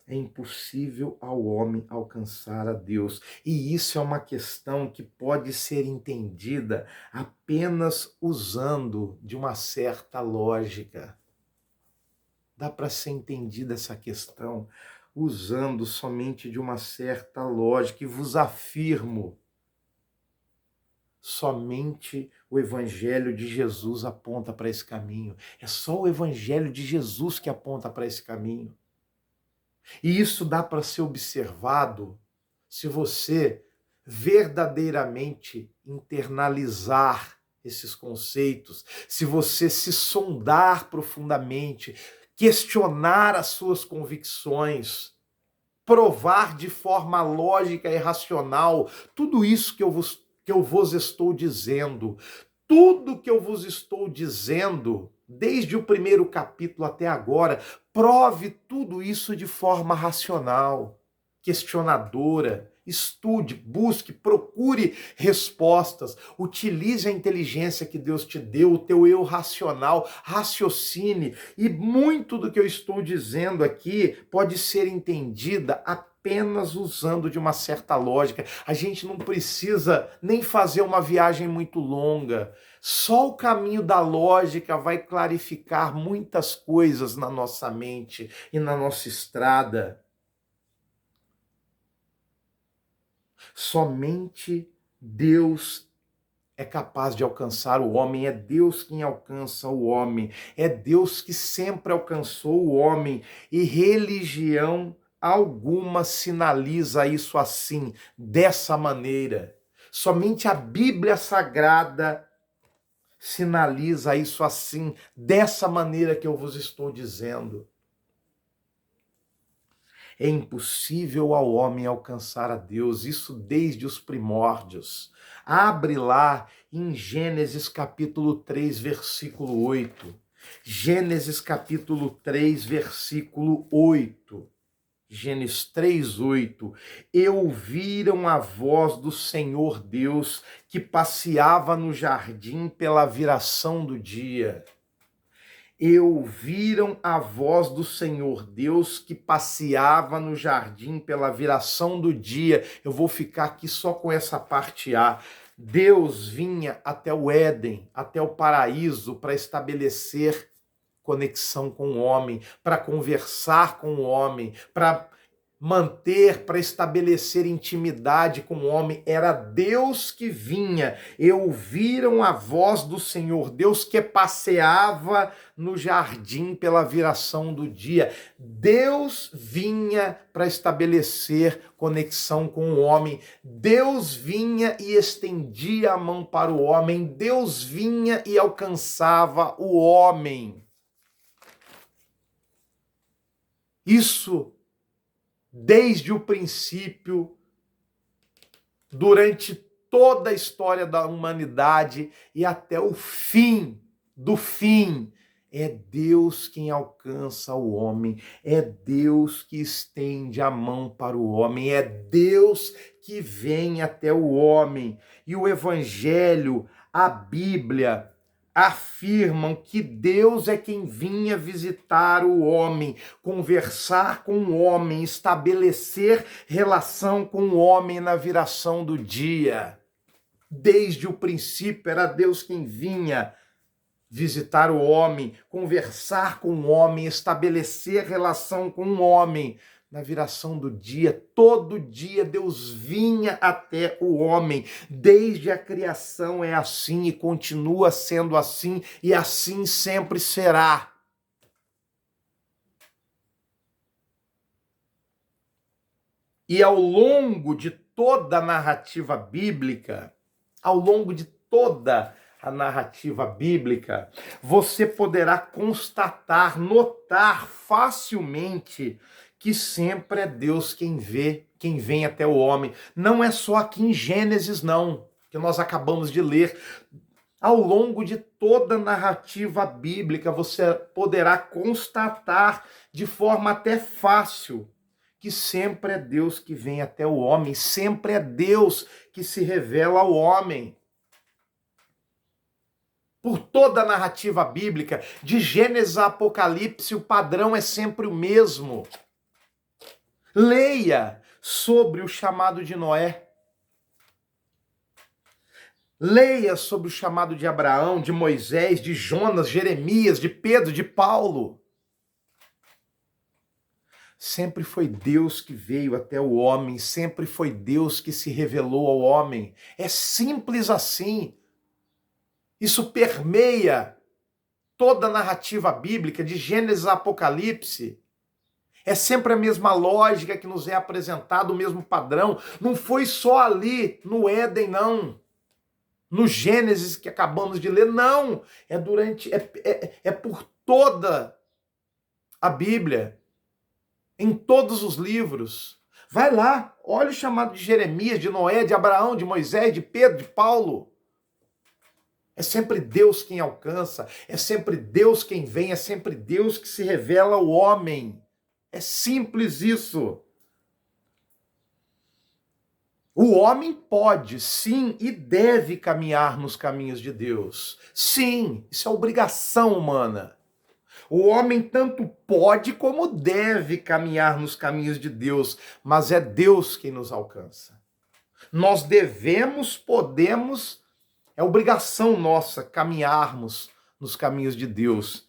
É impossível ao homem alcançar a Deus. E isso é uma questão que pode ser entendida apenas usando de uma certa lógica. Dá para ser entendida essa questão usando somente de uma certa lógica. E vos afirmo, somente o Evangelho de Jesus aponta para esse caminho. É só o Evangelho de Jesus que aponta para esse caminho. E isso dá para ser observado se você verdadeiramente internalizar esses conceitos, se você se sondar profundamente, questionar as suas convicções, provar de forma lógica e racional tudo isso que eu vos estou dizendo. Tudo que eu vos estou dizendo, desde o primeiro capítulo até agora, prove tudo isso de forma racional, questionadora. Estude, busque, procure respostas. Utilize a inteligência que Deus te deu, o teu eu racional, raciocine. E muito do que eu estou dizendo aqui pode ser entendida apenas usando de uma certa lógica. A gente não precisa nem fazer uma viagem muito longa. Só o caminho da lógica vai clarificar muitas coisas na nossa mente e na nossa estrada. Somente Deus é capaz de alcançar o homem, é Deus quem alcança o homem, é Deus que sempre alcançou o homem, e religião alguma sinaliza isso assim, dessa maneira. Somente a Bíblia Sagrada sinaliza isso assim, dessa maneira que eu vos estou dizendo. É impossível ao homem alcançar a Deus, isso desde os primórdios. Abre lá em Gênesis capítulo 3, versículo 8. Gênesis capítulo 3, versículo 8. Gênesis 3, 8. E ouviram a voz do Senhor Deus que passeava no jardim pela viração do dia. E ouviram a voz do Senhor Deus que passeava no jardim pela viração do dia. Eu vou ficar aqui só com essa parte A. Deus vinha até o Éden, até o paraíso, para estabelecer conexão com o homem, para conversar com o homem, para manter, para estabelecer intimidade com o homem. Era Deus que vinha. E ouviram a voz do Senhor Deus que passeava no jardim pela viração do dia. Deus vinha para estabelecer conexão com o homem. Deus vinha e estendia a mão para o homem. Deus vinha e alcançava o homem. Isso desde o princípio, durante toda a história da humanidade e até o fim do fim. É Deus quem alcança o homem, é Deus que estende a mão para o homem, é Deus que vem até o homem. E o Evangelho, a Bíblia, afirmam que Deus é quem vinha visitar o homem, conversar com o homem, estabelecer relação com o homem na viração do dia. Desde o princípio era Deus quem vinha visitar o homem, conversar com o homem, estabelecer relação com o homem. Na viração do dia, todo dia Deus vinha até o homem. Desde a criação é assim e continua sendo assim e assim sempre será. E ao longo de toda a narrativa bíblica, você poderá constatar, notar facilmente que sempre é Deus quem vem até o homem. Não é só aqui em Gênesis, não, que nós acabamos de ler. Ao longo de toda a narrativa bíblica, você poderá constatar de forma até fácil que sempre é Deus que vem até o homem, sempre é Deus que se revela ao homem. Por toda a narrativa bíblica, de Gênesis a Apocalipse, o padrão é sempre o mesmo. Leia sobre o chamado de Noé. Leia sobre o chamado de Abraão, de Moisés, de Jonas, Jeremias, de Pedro, de Paulo. Sempre foi Deus que veio até o homem, sempre foi Deus que se revelou ao homem. É simples assim. Isso permeia toda a narrativa bíblica, de Gênesis a Apocalipse. É sempre a mesma lógica que nos é apresentada, o mesmo padrão. Não foi só ali no Éden, não. No Gênesis que acabamos de ler, não. É por toda a Bíblia, em todos os livros. Vai lá, olha o chamado de Jeremias, de Noé, de Abraão, de Moisés, de Pedro, de Paulo. É sempre Deus quem alcança, é sempre Deus quem vem, é sempre Deus que se revela ao homem. É simples isso. O homem pode, sim, e deve caminhar nos caminhos de Deus. Sim, isso é obrigação humana. O homem tanto pode como deve caminhar nos caminhos de Deus, mas é Deus quem nos alcança. Nós devemos, podemos, é obrigação nossa caminharmos nos caminhos de Deus,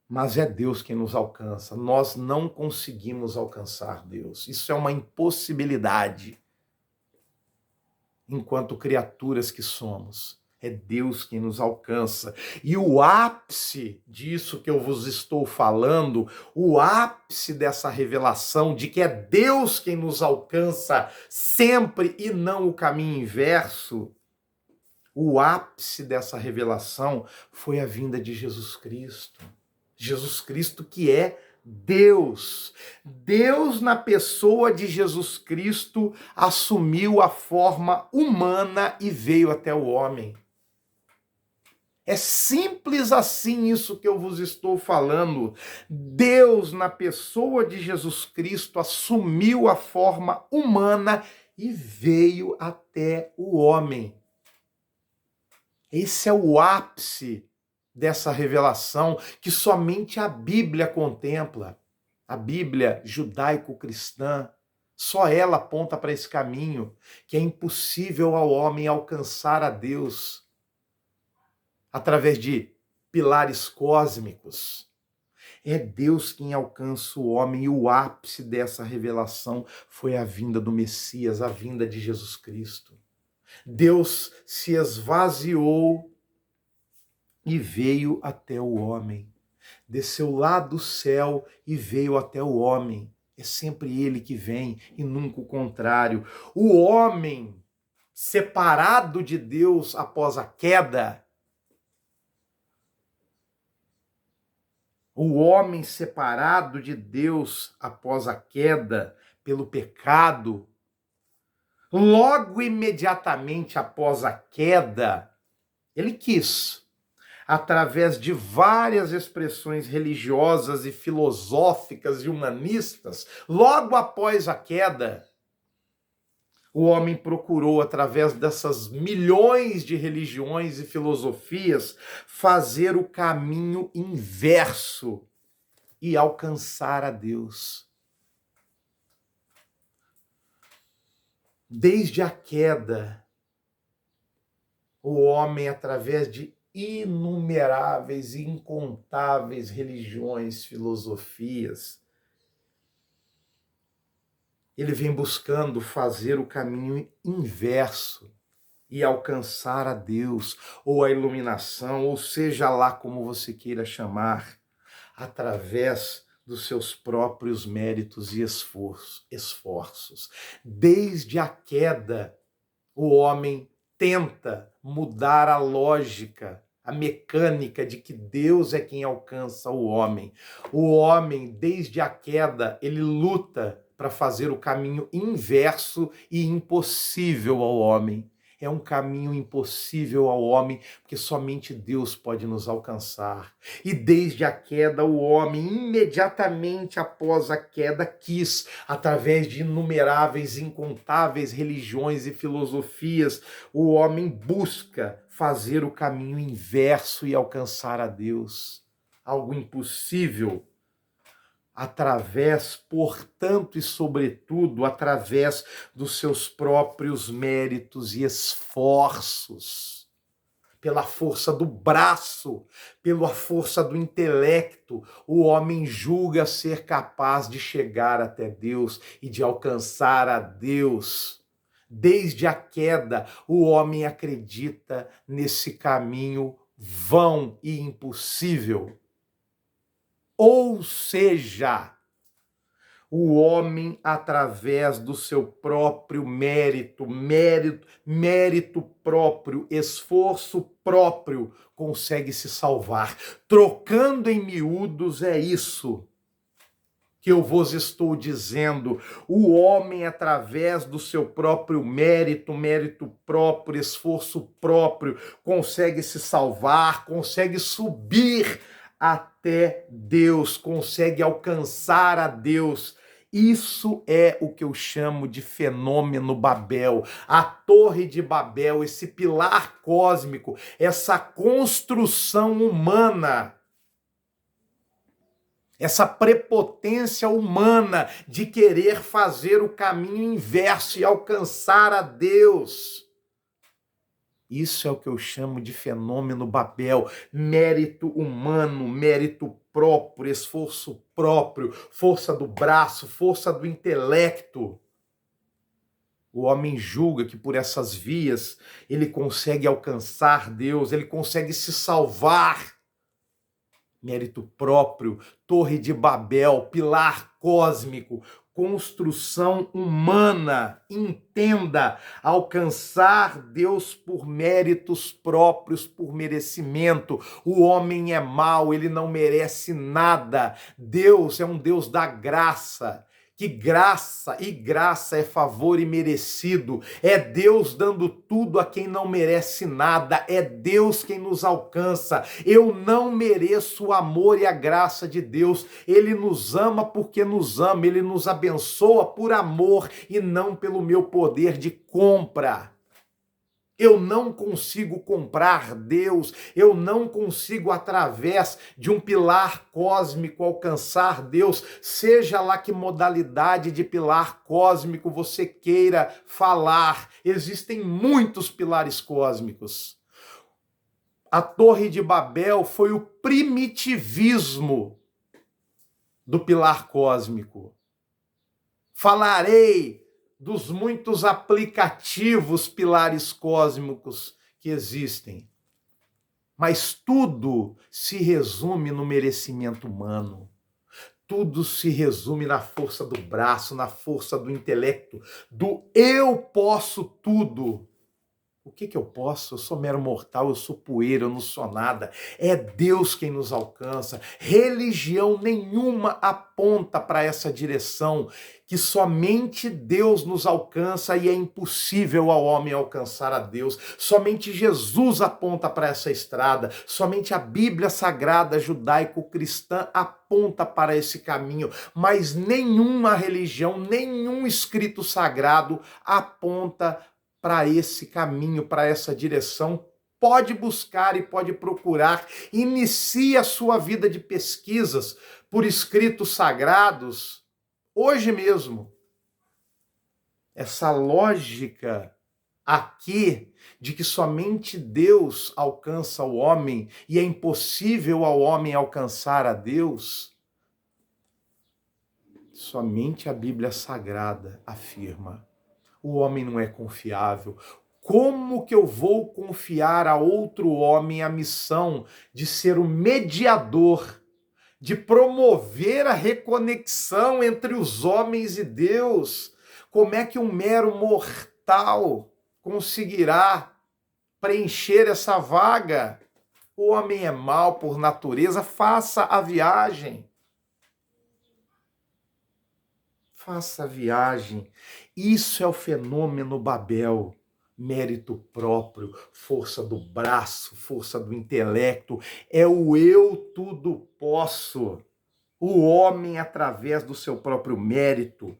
mas é Deus quem nos alcança. Nós não conseguimos alcançar Deus. Isso é uma impossibilidade. Enquanto criaturas que somos, é Deus quem nos alcança. E o ápice disso que eu vos estou falando, o ápice dessa revelação de que é Deus quem nos alcança sempre e não o caminho inverso, o ápice dessa revelação foi a vinda de Jesus Cristo. Jesus Cristo que é Deus. Deus, na pessoa de Jesus Cristo, assumiu a forma humana e veio até o homem. É simples assim isso que eu vos estou falando. Deus, na pessoa de Jesus Cristo, assumiu a forma humana e veio até o homem. Esse é o ápice dessa revelação que somente a Bíblia contempla. A Bíblia judaico-cristã, só ela aponta para esse caminho, que é impossível ao homem alcançar a Deus através de pilares cósmicos. É Deus quem alcança o homem, e o ápice dessa revelação foi a vinda do Messias, a vinda de Jesus Cristo. Deus se esvaziou e veio até o homem. Desceu lá do céu e veio até o homem. É sempre ele que vem e nunca o contrário. O homem separado de Deus após a queda, o homem separado de Deus após a queda pelo pecado, logo imediatamente após a queda, ele quis, através de várias expressões religiosas e filosóficas e humanistas, logo após a queda, o homem procurou, através dessas milhões de religiões e filosofias, fazer o caminho inverso e alcançar a Deus. Desde a queda, o homem, através de inumeráveis e incontáveis religiões, filosofias, ele vem buscando fazer o caminho inverso e alcançar a Deus, ou a iluminação, ou seja lá como você queira chamar, através dos seus próprios méritos e esforços. Desde a queda, o homem tenta mudar a lógica, a mecânica de que Deus é quem alcança o homem. O homem, desde a queda, ele luta para fazer o caminho inverso e impossível ao homem. É um caminho impossível ao homem, porque somente Deus pode nos alcançar. E desde a queda, o homem, imediatamente após a queda, quis, através de inumeráveis, incontáveis religiões e filosofias, o homem busca fazer o caminho inverso e alcançar a Deus. Algo impossível. Através, portanto e sobretudo, através dos seus próprios méritos e esforços, pela força do braço, pela força do intelecto, o homem julga ser capaz de chegar até Deus e de alcançar a Deus. Desde a queda, o homem acredita nesse caminho vão e impossível. Ou seja, O homem, através do seu próprio mérito próprio, esforço próprio, consegue se salvar. Trocando em miúdos, é isso que eu vos estou dizendo. O homem, através do seu próprio mérito próprio, esforço próprio, consegue se salvar, consegue subir até Deus, consegue alcançar a Deus. Isso é o que eu chamo de fenômeno Babel, a Torre de Babel, esse pilar cósmico, essa construção humana, essa prepotência humana de querer fazer o caminho inverso e alcançar a Deus. Isso é o que eu chamo de fenômeno Babel, mérito humano, mérito próprio, esforço próprio, força do braço, força do intelecto. O homem julga que por essas vias ele consegue alcançar Deus, ele consegue se salvar. Mérito próprio, Torre de Babel, pilar cósmico, construção humana. Entenda, alcançar Deus por méritos próprios, por merecimento. O homem é mau, ele não merece nada. Deus é um Deus da graça. Que graça e graça é favor imerecido. É Deus dando tudo a quem não merece nada. É Deus quem nos alcança. Eu não mereço o amor e a graça de Deus. Ele nos ama porque nos ama. Ele nos abençoa por amor e não pelo meu poder de compra. Eu não consigo comprar Deus, eu não consigo, através de um pilar cósmico, alcançar Deus, seja lá que modalidade de pilar cósmico você queira falar. Existem muitos pilares cósmicos. A Torre de Babel foi o primitivismo do pilar cósmico. Falarei dos muitos aplicativos pilares cósmicos que existem. Mas tudo se resume no merecimento humano. Tudo se resume na força do braço, na força do intelecto, do eu posso tudo. O que eu posso? Eu sou mero mortal, eu sou poeira, eu não sou nada. É Deus quem nos alcança. Religião nenhuma aponta para essa direção, que somente Deus nos alcança e é impossível ao homem alcançar a Deus. Somente Jesus aponta para essa estrada. Somente a Bíblia Sagrada judaico-cristã aponta para esse caminho. Mas nenhuma religião, nenhum escrito sagrado aponta para esse caminho, para essa direção. Pode buscar e pode procurar. Inicie a sua vida de pesquisas por escritos sagrados hoje mesmo. Essa lógica aqui de que somente Deus alcança o homem e é impossível ao homem alcançar a Deus, somente a Bíblia Sagrada afirma. O homem não é confiável. Como que eu vou confiar a outro homem a missão de ser o mediador, de promover a reconexão entre os homens e Deus? Como é que um mero mortal conseguirá preencher essa vaga? O homem é mau por natureza, faça a viagem. Faça a viagem. Isso é o fenômeno Babel. Mérito próprio, força do braço, força do intelecto. É o eu tudo posso. O homem, através do seu próprio mérito,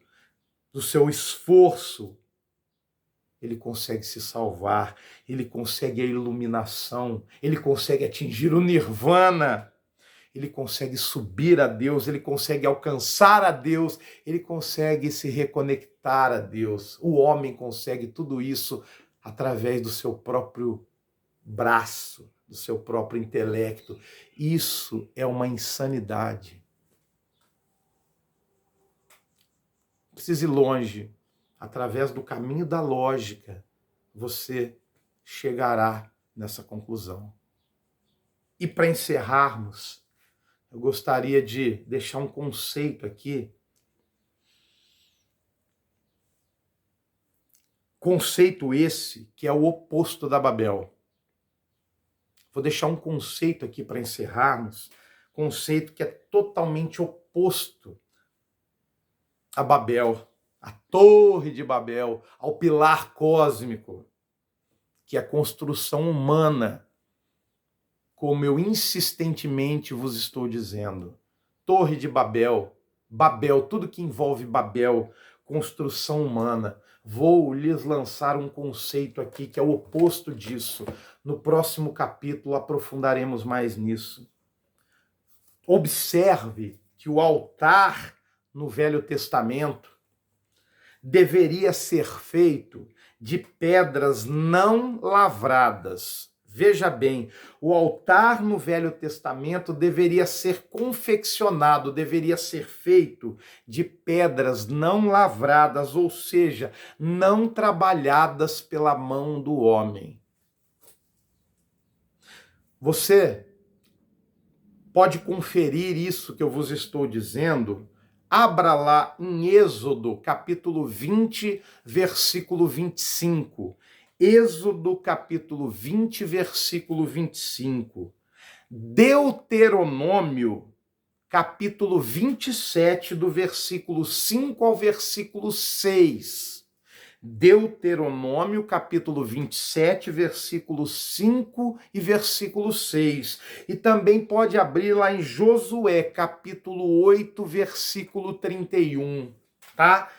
do seu esforço, ele consegue se salvar, ele consegue a iluminação, ele consegue atingir o nirvana. Ele consegue subir a Deus, ele consegue alcançar a Deus, ele consegue se reconectar a Deus. O homem consegue tudo isso através do seu próprio braço, do seu próprio intelecto. Isso é uma insanidade. Não precisa ir longe. Através do caminho da lógica, você chegará nessa conclusão. E para encerrarmos, eu gostaria de deixar um conceito aqui Conceito esse que é o oposto da Babel. Vou deixar um conceito aqui para encerrarmos, conceito que é totalmente oposto a Babel, a Torre de Babel, ao pilar cósmico, que é a construção humana, como eu insistentemente vos estou dizendo. Torre de Babel, Babel, tudo que envolve Babel, construção humana. Vou lhes lançar um conceito aqui que é o oposto disso. No próximo capítulo aprofundaremos mais nisso. Observe que o altar no Velho Testamento deveria ser feito de pedras não lavradas. Veja bem, o altar no Velho Testamento deveria ser confeccionado, deveria ser feito de pedras não lavradas, ou seja, não trabalhadas pela mão do homem. Você pode conferir isso que eu vos estou dizendo. Abra lá em Êxodo, capítulo 20, versículo 25. Êxodo, capítulo 20, versículo 25. Deuteronômio, capítulo 27, do versículo 5 ao versículo 6. Deuteronômio, capítulo 27, versículo 5 e versículo 6. E também pode abrir lá em Josué, capítulo 8, versículo 31, tá?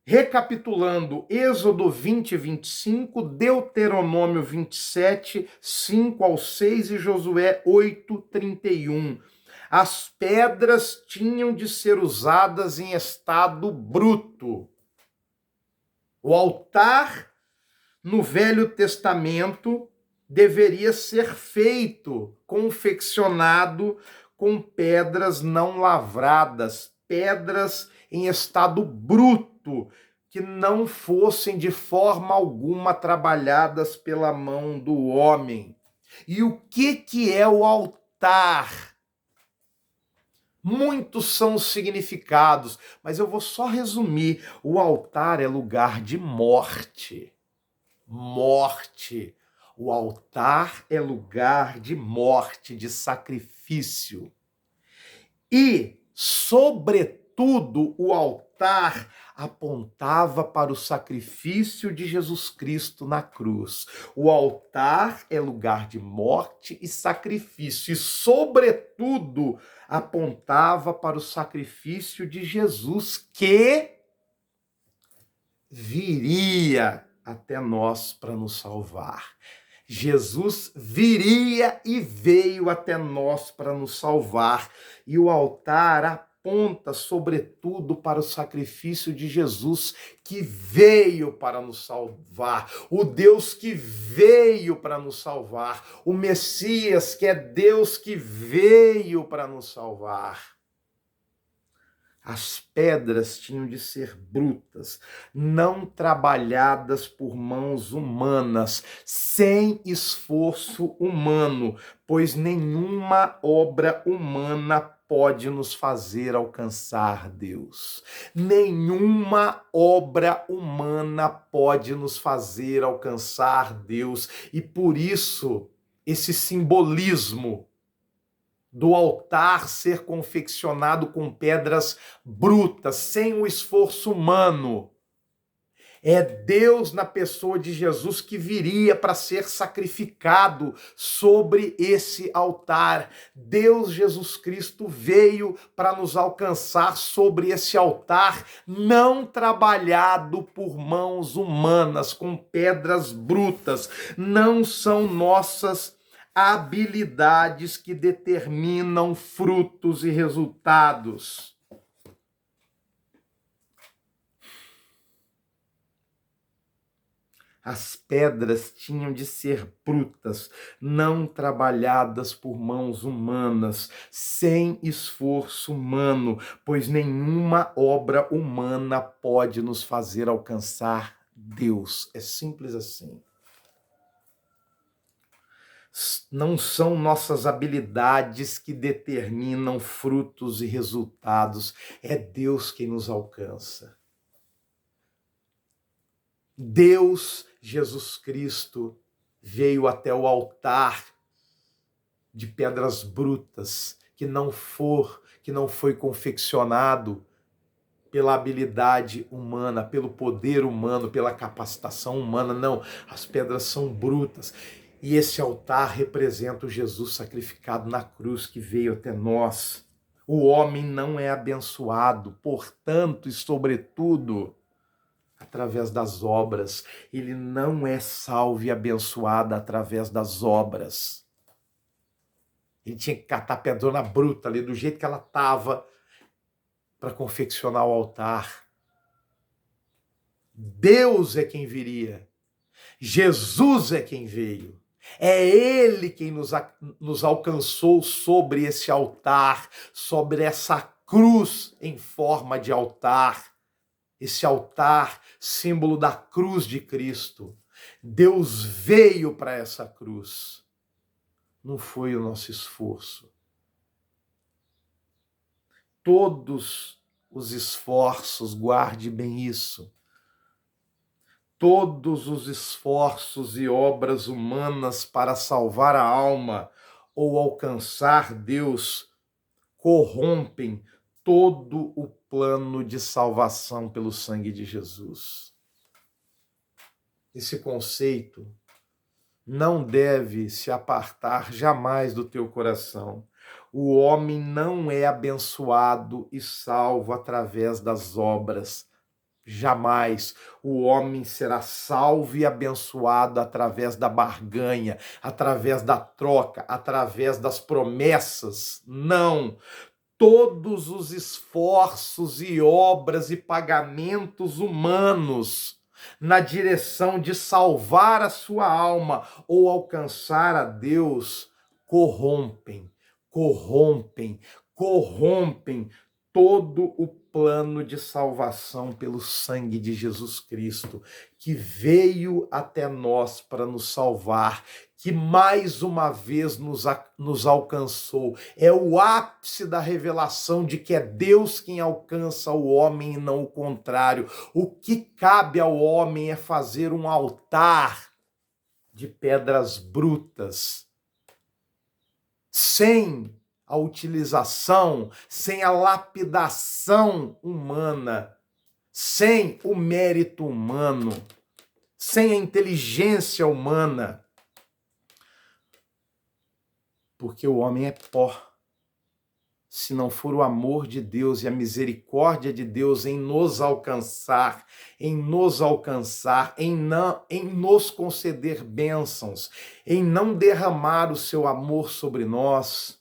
Recapitulando, Êxodo 20 e 25, Deuteronômio 27, 5 ao 6 e Josué 8, 31. As pedras tinham de ser usadas em estado bruto. O altar no Velho Testamento deveria ser feito, confeccionado com pedras não lavradas, pedras em estado bruto, que não fossem de forma alguma trabalhadas pela mão do homem. E o que é o altar? Muitos são os significados, mas eu vou só resumir. O altar é lugar de morte. Morte. O altar é lugar de morte, de sacrifício. E, sobretudo, o altar apontava para o sacrifício de Jesus Cristo na cruz. O altar é lugar de morte e sacrifício, e, sobretudo, apontava para o sacrifício de Jesus, que viria até nós para nos salvar. Jesus viria e veio até nós para nos salvar. E o altar aponta, sobretudo, para o sacrifício de Jesus, que veio para nos salvar. O Deus que veio para nos salvar. O Messias, que é Deus que veio para nos salvar. As pedras tinham de ser brutas, não trabalhadas por mãos humanas, sem esforço humano, pois nenhuma obra humana pode nos fazer alcançar Deus. Nenhuma obra humana pode nos fazer alcançar Deus. E por isso, esse simbolismo do altar ser confeccionado com pedras brutas, sem o esforço humano. É Deus na pessoa de Jesus que viria para ser sacrificado sobre esse altar. Deus Jesus Cristo veio para nos alcançar sobre esse altar, não trabalhado por mãos humanas, com pedras brutas. Não são nossas habilidades que determinam frutos e resultados. As pedras tinham de ser brutas, não trabalhadas por mãos humanas, sem esforço humano, pois nenhuma obra humana pode nos fazer alcançar Deus. É simples assim. Não são nossas habilidades que determinam frutos e resultados. É Deus quem nos alcança. Deus, Jesus Cristo, veio até o altar de pedras brutas, que não foi confeccionado pela habilidade humana, pelo poder humano, pela capacitação humana. Não, as pedras são brutas. E esse altar representa o Jesus sacrificado na cruz que veio até nós. O homem não é abençoado, portanto e sobretudo, através das obras. Ele não é salvo e abençoado através das obras. Ele tinha que catar a pedrona bruta ali, do jeito que ela estava, para confeccionar o altar. Deus é quem viria. Jesus é quem veio. É Ele quem nos alcançou sobre esse altar, sobre essa cruz em forma de altar. Esse altar, símbolo da cruz de Cristo. Deus veio para essa cruz. Não foi o nosso esforço. Todos os esforços, guarde bem isso, todos os esforços e obras humanas para salvar a alma ou alcançar Deus corrompem todo o plano de salvação pelo sangue de Jesus. Esse conceito não deve se apartar jamais do teu coração. O homem não é abençoado e salvo através das obras. Jamais. O homem será salvo e abençoado através da barganha, através da troca, através das promessas. Não. Todos os esforços e obras e pagamentos humanos na direção de salvar a sua alma ou alcançar a Deus corrompem todo o plano de salvação pelo sangue de Jesus Cristo, que veio até nós para nos salvar, que mais uma vez nos alcançou. É o ápice da revelação de que é Deus quem alcança o homem e não o contrário. O que cabe ao homem é fazer um altar de pedras brutas, sem a utilização, sem a lapidação humana, sem o mérito humano, sem a inteligência humana. Porque o homem é pó. Se não for o amor de Deus e a misericórdia de Deus em nos alcançar, em nos conceder bênçãos, em não derramar o seu amor sobre nós,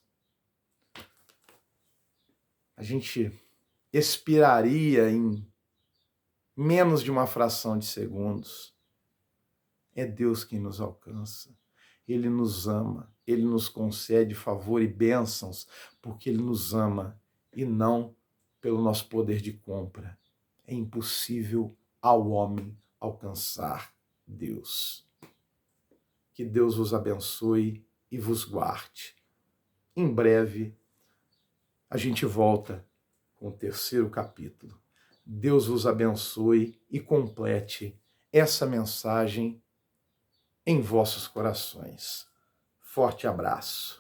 a gente expiraria em menos de uma fração de segundos. É Deus quem nos alcança. Ele nos ama, Ele nos concede favor e bênçãos, porque Ele nos ama e não pelo nosso poder de compra. É impossível ao homem alcançar Deus. Que Deus vos abençoe e vos guarde. Em breve, a gente volta com o 3º capítulo. Deus vos abençoe e complete essa mensagem em vossos corações. Forte abraço.